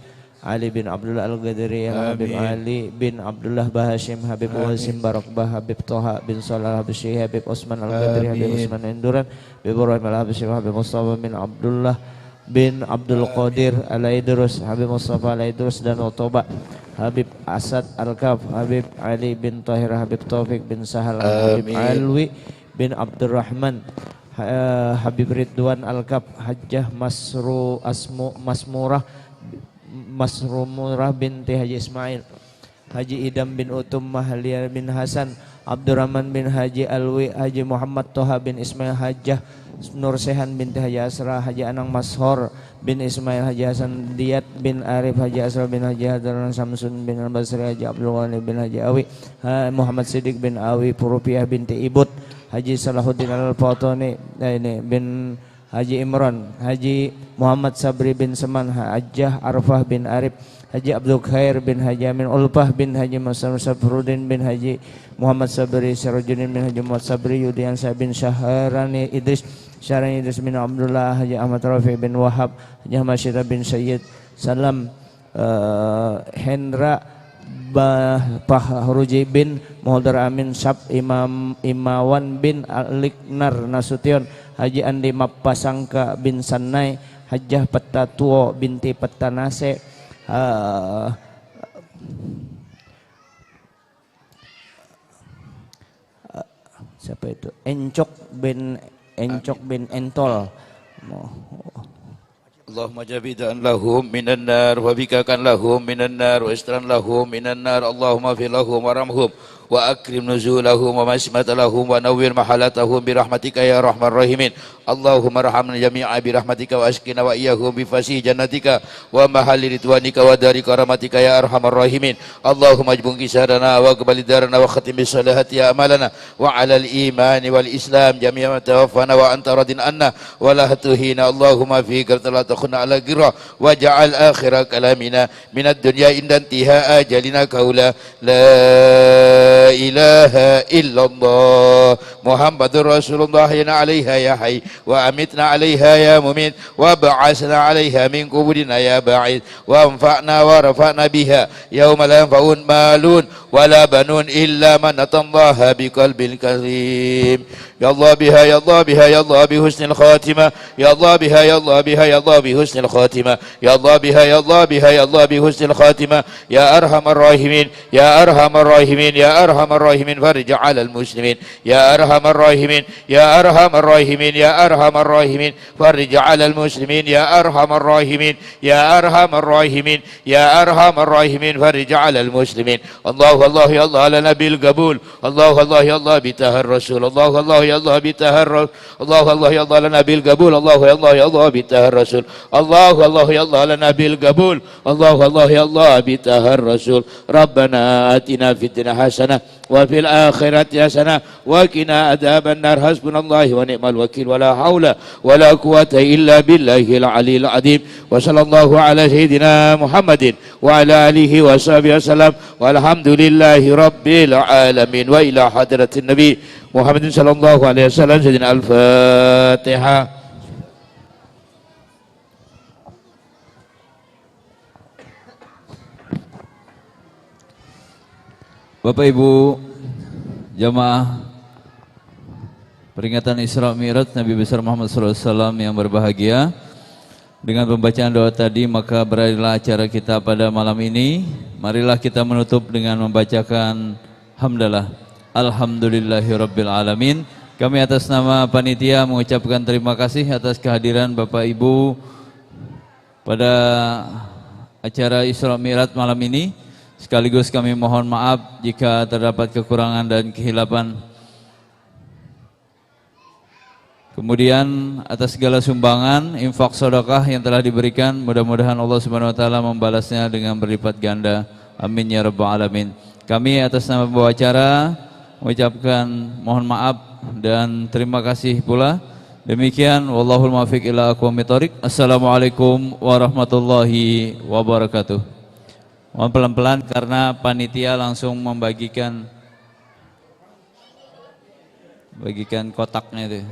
Ali bin Abdullah Al-Ghadiri, Habib Ali bin Abdullah Bahashim, Habib Wasim Barakbah, Habib Toha bin Salah Habsyi, Habib Osman Al-Ghadiri, Habib Osman Enduran, Habib Ibrahim Al-Habsyi, Habib Mustafa bin Abdullah bin Abdul Qadir Al-Aidrus, Habib Mustafa Al-Aidrus dan Otoba, Habib Asad Al-Kaf, Habib Ali bin Tahir, Habib Taufik bin Sahal, Habib Alwi bin Abdurrahman, Habib Ridwan Al-Kaf, Hajjah Masrumurah binti Haji Ismail, Haji Idam bin Utum, Mahalia bin Hasan, Abdurrahman bin Haji Alwi, Haji Muhammad Toha bin Ismail, Hajjah Nur Sehan binti Haji Asra, Haji Anang Mashor bin Ismail, Haji Hasan Diyat bin Arif, Haji Asra bin Haji Hadran Samsun bin Al-Basri, Haji Abdul Ghani bin Haji Awi, Muhammad Siddiq bin Awi Purupiah binti Ibut, Haji Salahuddin Al-Fatoni bin Haji Imran, Haji Muhammad Sabri bin Seman, Hajjah Arfah bin Arif, Haji Abdul Khair bin Haji Amin Ulpah bin Haji Masar Safruddin bin Haji Muhammad Sabri Syarujudin bin Haji Muhammad Sabri Yudiansa bin Syahrani Idris bin Abdullah, Haji Ahmad Rafi bin Wahab, Haji Ahmad Syirah bin Sayyid Salam, Hendra Pahruji bin Muhdar Amin Sab, Imawan bin Aliknar Nasution, Haji Andi Mapasangka bin Sanai, Hajjah Petatuo binti Petanase, siapa itu? Encok bin Entol. Allahumma jabidan lahum minan nar wa bikakan lahum minan nar wa istran lahum minan nar. Allahumma fir lahum warhamhum wa akrim nuzulahum wa masmatalahum wa nawwir mahalatahum bi rahmatika ya arhamar rahimin. Allahumma arhamna jami'a bi rahmatika wa askina wa iyyahum bi fasih jannatika wa mahalli ridwanika wa dari karamatika ya arhamar rahimin. Allahumma ajbun kisarana wa qbal darana wa khatim bis salihati amalana wa 'alal iman wal islam jami'a ma tawaffana wa anta radin anna wa la tuhina. Allahumma fi la takhuna ala ghira wa ja'al akhira kalamina minad dunya inda intihaa ajalina qaula la ilaha illallah Muhammadur Rasulullah yana 'alaiha ya hayy wa amitna 'alaiha ya mumit wa ba'asna 'alaiha min quburina ya ba'id wa anfa'na wa rafa'na biha yauma la yanfa'un malun wala banun illa man atallaha biqalbin karim. Ya Allah biha ya Allah biha ya Allah bi husnil khatimah ya Allah biha ya Allah biha ya Allah bi husnil khatimah ya Allah biha ya Allah biha ya Allah bi husnil khatimah ya arhamar rahimin ya arhamar rahimin ya arhamar rahimin farij 'alal muslimin ya arhamar rahimin ya arhamar rahimin ya arhamar rahimin farij 'alal muslimin ya arhamar rahimin ya arhamar rahimin ya arhamar rahimin farij 'alal muslimin. Allah Allah ya Allah ala nabil qabul. Allah Allah ya Allah bitahar rasul. Allah Allah ya Allah bitahar Allah Allah ya Allah ala nabil qabul. Allah ya Allah ya Allah bitahar rasul. Allah Allah ya Allah ala nabil qabul. Allah Allah ya Allah bitahar rasul. Rabbana atina fid dunya hasanah wa fil akhirati hasanah wa qina adzaban nar. Hasbunallahu wa ni'mal wakil wa la haula wa la quwwata illa billahil aliyil azim. Wa sallallahu ala sayyidina Muhammadin wa ala alihi wa sahbihi wasallam walhamdulillahi rabbil alamin wa ila hadratin nabi Muhammadin sallallahu alaihi wasallam. Sayyidina al-Fatihah. Bapak Ibu jamaah peringatan Isra Mi'raj Nabi besar Muhammad SAW yang berbahagia, dengan pembacaan doa tadi maka berakhirlah acara kita pada malam ini. Marilah kita menutup dengan membacakan hamdalah. Alhamdulillahirabbil alamin. Kami atas nama panitia mengucapkan terima kasih atas kehadiran Bapak Ibu pada acara Isra Mi'raj malam ini. Sekaligus kami mohon maaf jika terdapat kekurangan dan kehilapan. Kemudian atas segala sumbangan, infak, sedekah yang telah diberikan, mudah-mudahan Allah Subhanahu wa taala membalasnya dengan berlipat ganda. Amin ya rabbal alamin. Kami atas nama pembawa acara mengucapkan mohon maaf dan terima kasih pula. Demikian wallahul muwaffiq ila aqwamit thoriq. Assalamualaikum warahmatullahi wabarakatuh. Mohon pelan-pelan karena panitia langsung membagikan kotaknya itu.